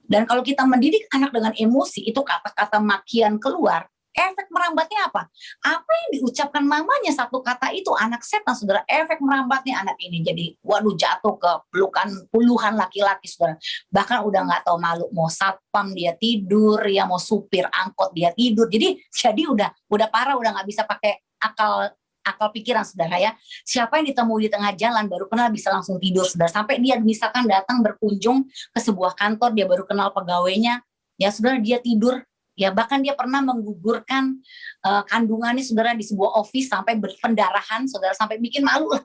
dan kalau kita mendidik anak dengan emosi itu kata-kata makian keluar, efek merambatnya apa? Apa yang diucapkan mamanya satu kata itu, anak setan, saudara, efek merambatnya anak ini jadi, waduh, jatuh ke pelukan puluhan laki-laki, saudara. Bahkan udah nggak tahu malu, mau satpam dia tidur, ya mau supir angkot dia tidur. Jadi udah parah, udah nggak bisa pakai akal pikiran, saudara ya. Siapa yang ditemui di tengah jalan baru kenal bisa langsung tidur, saudara. Sampai dia misalkan datang berkunjung ke sebuah kantor, dia baru kenal pegawainya, ya saudara, dia tidur. Ya, bahkan dia pernah menggugurkan kandungannya, saudara, di sebuah office sampai berpendarahan, saudara, sampai bikin malu lah.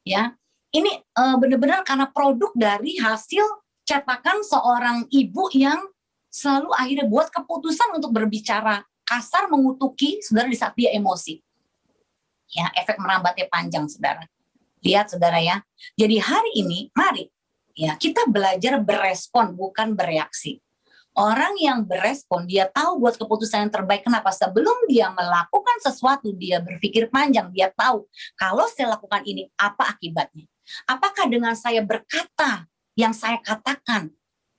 Ya, ini benar-benar karena produk dari hasil cetakan seorang ibu yang selalu akhirnya buat keputusan untuk berbicara kasar, mengutuki, saudara, di saat dia emosi. Ya, efek merambatnya panjang, saudara. Lihat, saudara ya. Jadi hari ini, mari ya kita belajar berespon, bukan bereaksi. Orang yang berespon, dia tahu buat keputusan yang terbaik. Kenapa? Sebelum dia melakukan sesuatu, dia berpikir panjang. Dia tahu, kalau saya lakukan ini, apa akibatnya? Apakah dengan saya berkata, yang saya katakan,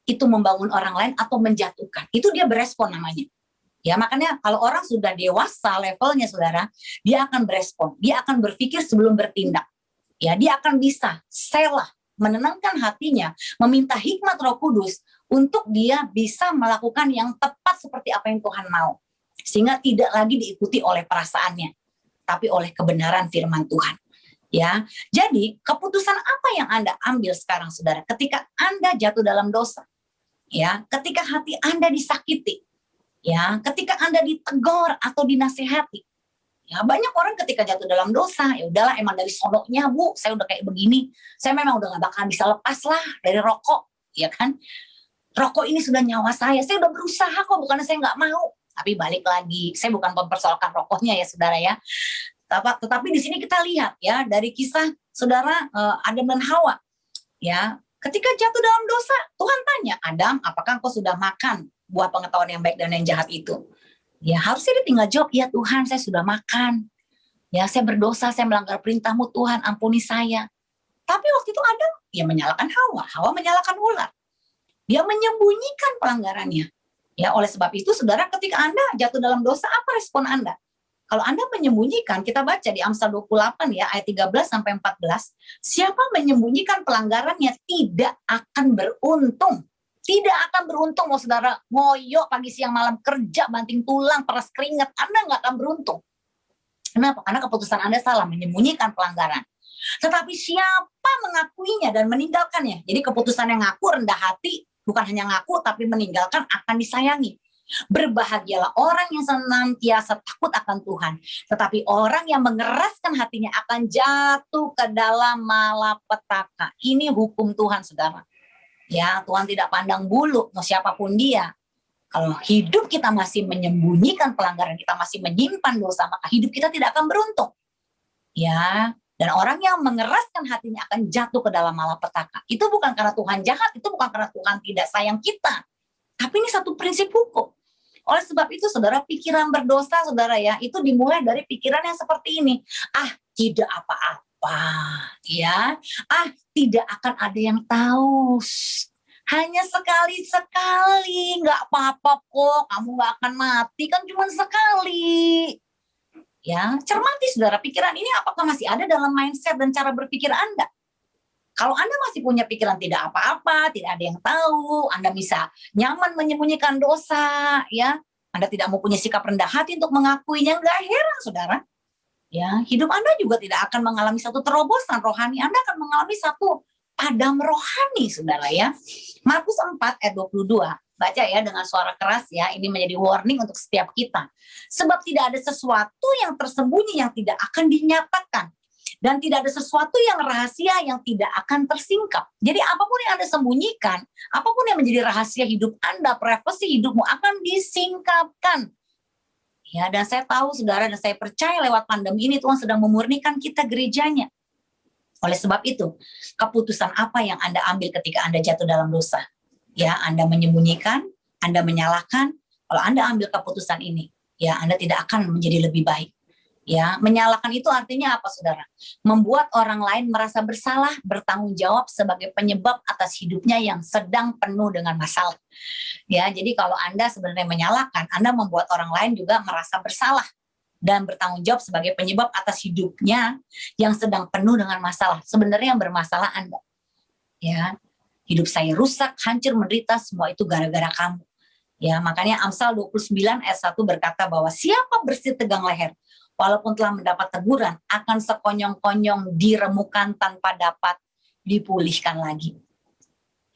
itu membangun orang lain atau menjatuhkan? Itu dia berespon namanya. Ya, makanya kalau orang sudah dewasa levelnya, saudara, dia akan berespon. Dia akan berpikir sebelum bertindak. Ya, dia akan bisa selah, menenangkan hatinya, meminta hikmat Roh Kudus untuk dia bisa melakukan yang tepat seperti apa yang Tuhan mau. Sehingga tidak lagi diikuti oleh perasaannya, tapi oleh kebenaran firman Tuhan. Ya, jadi keputusan apa yang Anda ambil sekarang, saudara, ketika Anda jatuh dalam dosa? Ya, ketika hati Anda disakiti, ya, ketika Anda ditegur atau dinasihati. Ya, banyak orang ketika jatuh dalam dosa, ya udahlah, emang dari sononya, Bu, saya udah kayak begini, saya memang udah gak bakal bisa lepas lah dari rokok, ya kan? Rokok ini sudah nyawa saya udah berusaha kok, bukannya saya nggak mau. Tapi balik lagi, saya bukan mempersoalkan rokoknya ya, saudara ya. Tetapi di sini kita lihat ya dari kisah saudara Adam dan Hawa. Ya, ketika jatuh dalam dosa, Tuhan tanya, Adam, apakah engkau sudah makan buah pengetahuan yang baik dan yang jahat itu? Ya, harusnya dia tinggal jawab, ya Tuhan, saya sudah makan. Ya, saya berdosa, saya melanggar perintah-Mu, Tuhan, ampuni saya. Tapi waktu itu Adam, ya menyalahkan Hawa, Hawa menyalahkan ular. Dia menyembunyikan pelanggarannya. Ya, oleh sebab itu saudara, ketika Anda jatuh dalam dosa, apa respon Anda? Kalau Anda menyembunyikan, kita baca di Amsal 28 ya, ayat 13 sampai 14, siapa menyembunyikan pelanggarannya tidak akan beruntung. Tidak akan beruntung, mau saudara ngoyo pagi siang malam kerja, banting tulang, peras keringat, Anda nggak akan beruntung. Kenapa? Karena keputusan Anda salah, menyembunyikan pelanggaran. Tetapi siapa mengakuinya dan meninggalkannya? Jadi keputusan yang ngaku rendah hati, bukan hanya ngaku, tapi meninggalkan akan disayangi. Berbahagialah orang yang senantiasa takut akan Tuhan, tetapi orang yang mengeraskan hatinya akan jatuh ke dalam malapetaka. Ini hukum Tuhan, saudara. Ya, Tuhan tidak pandang bulu, mau siapapun dia. Kalau hidup kita masih menyembunyikan pelanggaran, kita masih menyimpan dosa, maka hidup kita tidak akan beruntung. Ya, dan orang yang mengeraskan hatinya akan jatuh ke dalam malapetaka. Itu bukan karena Tuhan jahat, itu bukan karena Tuhan tidak sayang kita. Tapi ini satu prinsip hukum. Oleh sebab itu, saudara, pikiran berdosa, saudara ya, itu dimulai dari pikiran yang seperti ini. Ah, tidak apa-apa, ya. Ah, tidak akan ada yang tahu. Hanya sekali-sekali, nggak apa-apa kok, kamu nggak akan mati, kan cuma sekali. Ya, cermati saudara, pikiran ini apakah masih ada dalam mindset dan cara berpikir Anda? Kalau Anda masih punya pikiran tidak apa-apa, tidak ada yang tahu, Anda bisa nyaman menyembunyikan dosa, ya, Anda tidak mau punya sikap rendah hati untuk mengakuinya, nggak heran, saudara. Ya, hidup Anda juga tidak akan mengalami satu terobosan rohani, Anda akan mengalami satu padam rohani, saudara ya. Markus 4 ayat 22, baca ya dengan suara keras ya, ini menjadi warning untuk setiap kita. Sebab tidak ada sesuatu yang tersembunyi yang tidak akan dinyatakan. Dan tidak ada sesuatu yang rahasia yang tidak akan tersingkap. Jadi apapun yang Anda sembunyikan, apapun yang menjadi rahasia hidup Anda, privasi hidupmu akan disingkapkan. Ya, dan saya tahu saudara, dan saya percaya lewat pandemi ini Tuhan sedang memurnikan kita gerejanya. Oleh sebab itu, keputusan apa yang Anda ambil ketika Anda jatuh dalam dosa? Ya, Anda menyembunyikan, Anda menyalahkan. Kalau Anda ambil keputusan ini, ya Anda tidak akan menjadi lebih baik. Ya, menyalahkan itu artinya apa, saudara? Membuat orang lain merasa bersalah, bertanggung jawab sebagai penyebab atas hidupnya yang sedang penuh dengan masalah. Ya, jadi kalau Anda sebenarnya menyalahkan, Anda membuat orang lain juga merasa bersalah dan bertanggung jawab sebagai penyebab atas hidupnya yang sedang penuh dengan masalah. Sebenarnya yang bermasalah Anda. Ya, hidup saya rusak, hancur, menderita, semua itu gara-gara kamu. Ya, makanya Amsal 29 ayat 1 berkata bahwa siapa bersih tegang leher, walaupun telah mendapat teguran, akan sekonyong-konyong diremukan tanpa dapat dipulihkan lagi.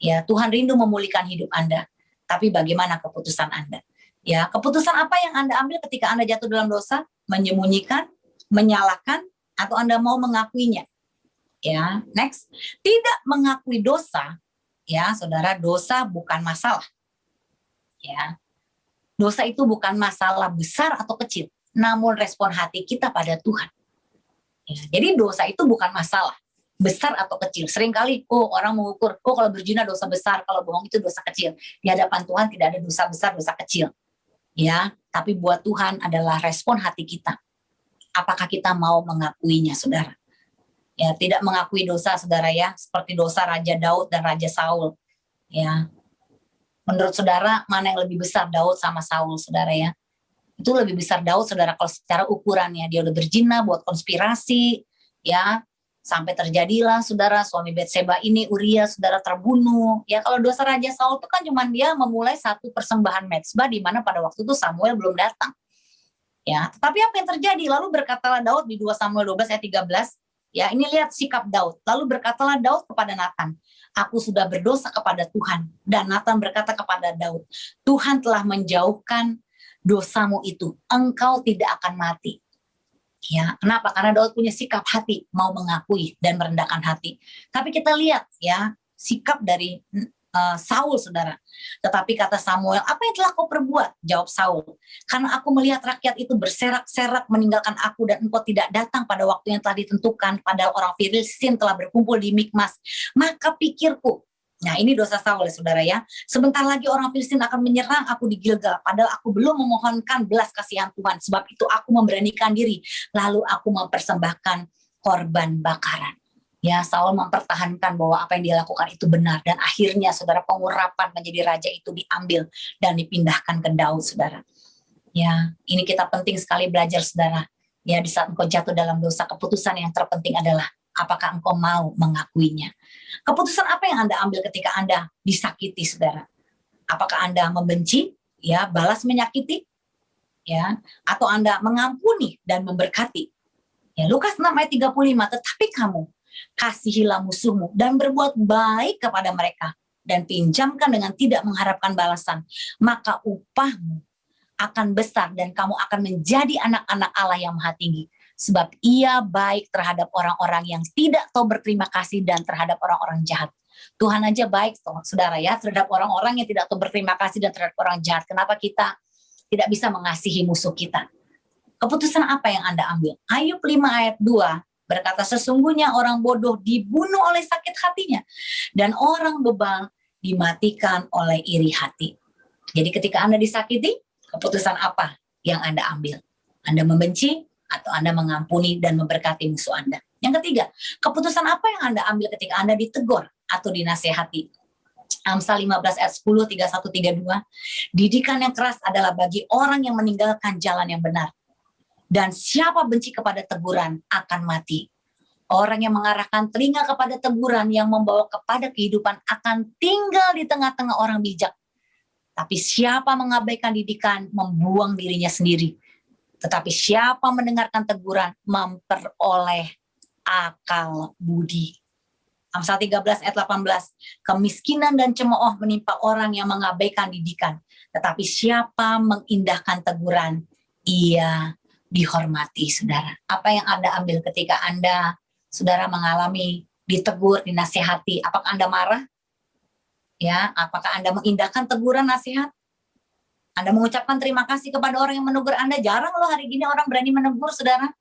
Ya, Tuhan rindu memulihkan hidup Anda. Tapi bagaimana keputusan Anda? Ya, keputusan apa yang Anda ambil ketika Anda jatuh dalam dosa? Menyembunyikan, menyalahkan, atau Anda mau mengakuinya? Ya, next. Tidak mengakui dosa, ya, saudara, dosa bukan masalah. Ya, dosa itu bukan masalah besar atau kecil, namun respon hati kita pada Tuhan. Ya, jadi dosa itu bukan masalah besar atau kecil. Seringkali, orang mengukur, kalau berzina dosa besar, kalau bohong itu dosa kecil. Di hadapan Tuhan tidak ada dosa besar, dosa kecil. Ya, tapi buat Tuhan adalah respon hati kita. Apakah kita mau mengakuinya, saudara? Ya, tidak mengakui dosa, saudara ya, seperti dosa Raja Daud dan Raja Saul. Ya, menurut saudara mana yang lebih besar, Daud sama Saul, saudara ya? Itu lebih besar Daud, saudara, kalau secara ukurannya. Dia udah berzina, buat konspirasi, ya, sampai terjadilah, saudara, suami Betseba ini, Uria, saudara, terbunuh. Ya, kalau dosa Raja Saul itu kan cuma dia memulai satu persembahan mezbah, di mana pada waktu itu Samuel belum datang. Ya, tetapi apa yang terjadi? Lalu berkatalah Daud di 2 Samuel 12 ayat 13, ya, ini lihat sikap Daud. Lalu berkatalah Daud kepada Nathan, aku sudah berdosa kepada Tuhan. Dan Nathan berkata kepada Daud, Tuhan telah menjauhkan dosamu itu, engkau tidak akan mati. Ya, kenapa? Karena Daud punya sikap hati, mau mengakui dan merendahkan hati. Tapi kita lihat ya, sikap dari Saul, saudara. Tetapi kata Samuel, apa yang telah kau perbuat? Jawab Saul, karena aku melihat rakyat itu berserak-serak meninggalkan aku dan engkau tidak datang pada waktu yang telah ditentukan, padahal orang Filistin telah berkumpul di Mikmas. Maka pikirku, nah ini dosa Saul, saudara ya, sebentar lagi orang Filistin akan menyerang aku di Gilgal, padahal aku belum memohonkan belas kasihan Tuhan. Sebab itu aku memberanikan diri, lalu aku mempersembahkan korban bakaran. Ya, Saul mempertahankan bahwa apa yang dia lakukan itu benar, dan akhirnya saudara, pengurapan menjadi raja itu diambil dan dipindahkan ke Daud, saudara. Ya, ini kita penting sekali belajar, saudara. Ya, di saat engkau jatuh dalam dosa, keputusan yang terpenting adalah apakah engkau mau mengakuinya. Keputusan apa yang Anda ambil ketika Anda disakiti, saudara? Apakah Anda membenci, ya, balas menyakiti, ya, atau Anda mengampuni dan memberkati? Ya, Lukas 6 ayat 35, tetapi kamu kasihilah musuhmu dan berbuat baik kepada mereka dan pinjamkan dengan tidak mengharapkan balasan, maka upahmu akan besar dan kamu akan menjadi anak-anak Allah yang Maha Tinggi, sebab Ia baik terhadap orang-orang yang tidak tahu berterima kasih dan terhadap orang-orang jahat. Tuhan aja baik, saudara, ya, terhadap orang-orang yang tidak tahu berterima kasih dan terhadap orang jahat. Kenapa kita tidak bisa mengasihi musuh kita? Keputusan apa yang Anda ambil? Ayub 5 ayat 2 berkata, sesungguhnya orang bodoh dibunuh oleh sakit hatinya, dan orang bebal dimatikan oleh iri hati. Jadi ketika Anda disakiti, keputusan apa yang Anda ambil? Anda membenci atau Anda mengampuni dan memberkati musuh Anda? Yang ketiga, keputusan apa yang Anda ambil ketika Anda ditegur atau dinasehati? Amsal 15 ayat 10, 31, 32, didikan yang keras adalah bagi orang yang meninggalkan jalan yang benar, dan siapa benci kepada teguran akan mati. Orang yang mengarahkan telinga kepada teguran yang membawa kepada kehidupan akan tinggal di tengah-tengah orang bijak. Tapi siapa mengabaikan didikan membuang dirinya sendiri. Tetapi siapa mendengarkan teguran memperoleh akal budi. Amsal 13 ayat 18, kemiskinan dan cemooh menimpa orang yang mengabaikan didikan. Tetapi siapa mengindahkan teguran, ia dihormati, saudara. Apa yang Anda ambil ketika Anda, saudara, mengalami ditegur, dinasihati? Apakah Anda marah? Ya, apakah Anda mengindahkan teguran, nasihat? Anda mengucapkan terima kasih kepada orang yang menegur Anda? Jarang loh hari gini orang berani menegur, saudara.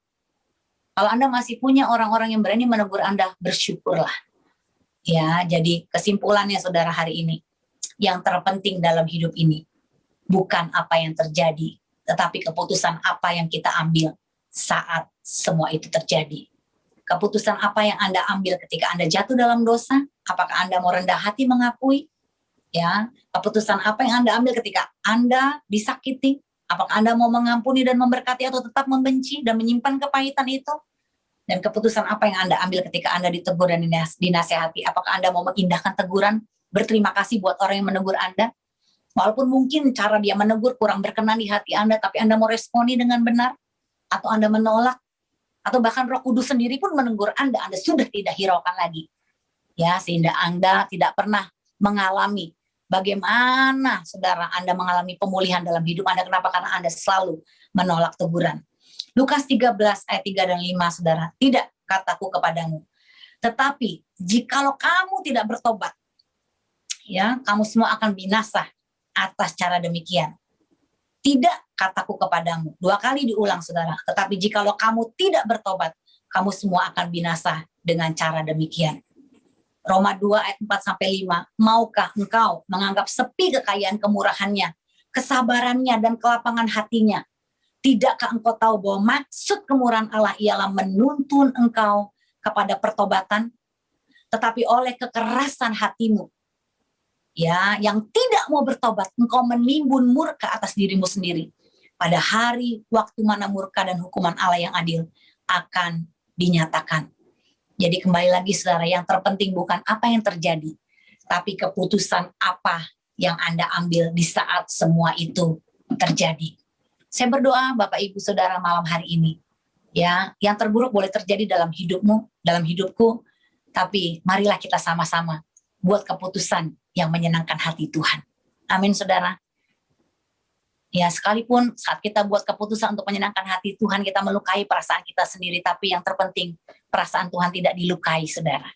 Kalau Anda masih punya orang-orang yang berani menegur Anda, bersyukurlah. Ya, jadi kesimpulannya, saudara, hari ini, yang terpenting dalam hidup ini bukan apa yang terjadi, tetapi keputusan apa yang kita ambil saat semua itu terjadi. Keputusan apa yang Anda ambil ketika Anda jatuh dalam dosa? Apakah Anda mau rendah hati mengakui? Ya, keputusan apa yang Anda ambil ketika Anda disakiti? Apakah Anda mau mengampuni dan memberkati atau tetap membenci dan menyimpan kepahitan itu? Dan keputusan apa yang Anda ambil ketika Anda ditegur dan dinasehati? Apakah Anda mau mengindahkan teguran, berterima kasih buat orang yang menegur Anda? Walaupun mungkin cara dia menegur kurang berkenan di hati Anda, tapi Anda mau responi dengan benar? Atau Anda menolak? Atau bahkan Roh Kudus sendiri pun menegur Anda sudah tidak hiraukan lagi. Ya, sehingga Anda tidak pernah mengalami bagaimana, saudara, Anda mengalami pemulihan dalam hidup Anda. Kenapa? Karena Anda selalu menolak teguran. Lukas 13 ayat 3 dan 5, saudara, tidak kataku kepadamu, tetapi jikalau kamu tidak bertobat, ya, kamu semua akan binasa atas cara demikian. Tidak kataku kepadamu, 2 kali diulang, saudara, tetapi jikalau kamu tidak bertobat, kamu semua akan binasa dengan cara demikian. Roma 2 ayat 4-5, maukah engkau menganggap sepi kekayaan kemurahannya, kesabarannya dan kelapangan hatinya? Tidakkah engkau tahu bahwa maksud kemurahan Allah ialah menuntun engkau kepada pertobatan? Tetapi oleh kekerasan hatimu, ya, yang tidak mau bertobat, engkau menimbun murka atas dirimu sendiri. Pada hari waktu mana murka dan hukuman Allah yang adil akan dinyatakan. Jadi kembali lagi, saudara, yang terpenting bukan apa yang terjadi, tapi keputusan apa yang Anda ambil di saat semua itu terjadi. Saya berdoa, Bapak Ibu Saudara, malam hari ini, ya, yang terburuk boleh terjadi dalam hidupmu, dalam hidupku, tapi marilah kita sama-sama buat keputusan yang menyenangkan hati Tuhan. Amin, saudara. Ya, sekalipun saat kita buat keputusan untuk menyenangkan hati Tuhan, kita melukai perasaan kita sendiri, tapi yang terpenting perasaan Tuhan tidak dilukai, saudara.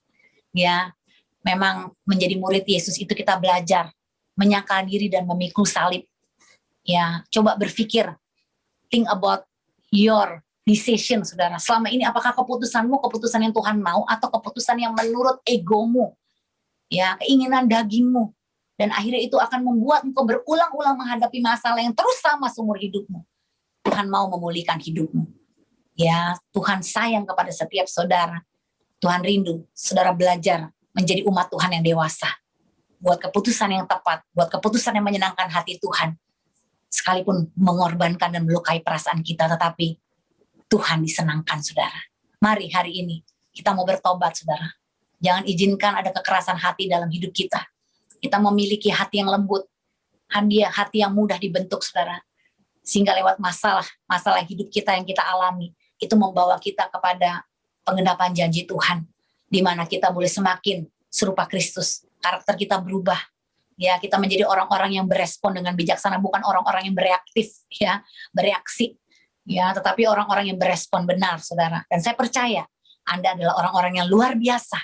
Ya, memang menjadi murid Yesus itu kita belajar menyangkal diri dan memikul salib. Ya, coba berpikir, think about your decision, saudara. Selama ini apakah keputusanmu keputusan yang Tuhan mau atau keputusan yang menurut egomu, ya, keinginan dagingmu, dan akhirnya itu akan membuat engkau berulang-ulang menghadapi masalah yang terus sama seumur hidupmu. Tuhan mau memulihkan hidupmu. Ya, Tuhan sayang kepada setiap saudara. Tuhan rindu saudara belajar menjadi umat Tuhan yang dewasa. Buat keputusan yang tepat, buat keputusan yang menyenangkan hati Tuhan. Sekalipun mengorbankan dan melukai perasaan kita, tetapi Tuhan disenangkan, saudara. Mari hari ini kita mau bertobat, saudara. Jangan izinkan ada kekerasan hati dalam hidup kita. Kita memiliki hati yang lembut, hati yang mudah dibentuk, saudara. Sehingga lewat masalah hidup kita yang kita alami, itu membawa kita kepada penggenapan janji Tuhan, di mana kita boleh semakin serupa Kristus. Karakter kita berubah. Ya, kita menjadi orang-orang yang berespon dengan bijaksana, bukan orang-orang yang bereaktif, ya, bereaksi. Ya, tetapi orang-orang yang berespon benar, saudara. Dan saya percaya Anda adalah orang-orang yang luar biasa,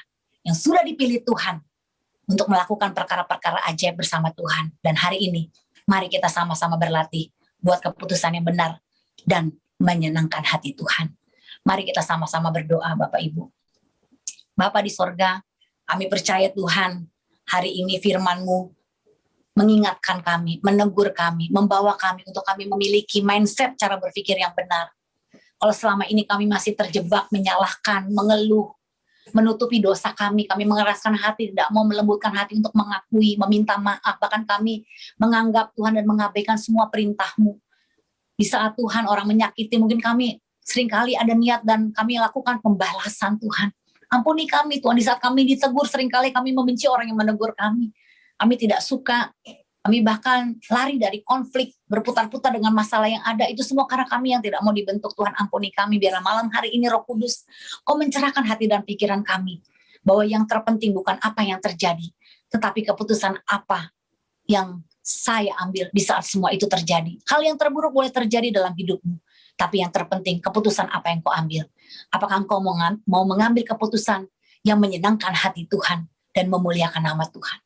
yang sudah dipilih Tuhan untuk melakukan perkara-perkara ajaib bersama Tuhan. Dan hari ini, mari kita sama-sama berlatih buat keputusan yang benar dan menyenangkan hati Tuhan. Mari kita sama-sama berdoa, Bapak Ibu. Bapa di sorga, kami percaya Tuhan, hari ini firman-Mu mengingatkan kami, menegur kami, membawa kami untuk kami memiliki mindset cara berpikir yang benar. Kalau selama ini kami masih terjebak, menyalahkan, mengeluh, menutupi dosa kami mengeraskan hati, tidak mau melembutkan hati untuk mengakui, meminta maaf, bahkan kami menganggap Tuhan dan mengabaikan semua perintah-Mu. Di saat Tuhan orang menyakiti, mungkin kami seringkali ada niat dan kami lakukan pembalasan Tuhan. Ampuni kami Tuhan, di saat kami ditegur seringkali kami membenci orang yang menegur kami. Kami tidak suka, kami bahkan lari dari konflik, berputar-putar dengan masalah yang ada. Itu semua karena kami yang tidak mau dibentuk. Tuhan ampuni kami, biarlah malam hari ini Roh Kudus, Kau mencerahkan hati dan pikiran kami. Bahwa yang terpenting bukan apa yang terjadi, tetapi keputusan apa yang saya ambil di saat semua itu terjadi. Hal yang terburuk boleh terjadi dalam hidupmu. Tapi yang terpenting, keputusan apa yang kau ambil. Apakah engkau mau mengambil keputusan yang menyenangkan hati Tuhan dan memuliakan nama Tuhan.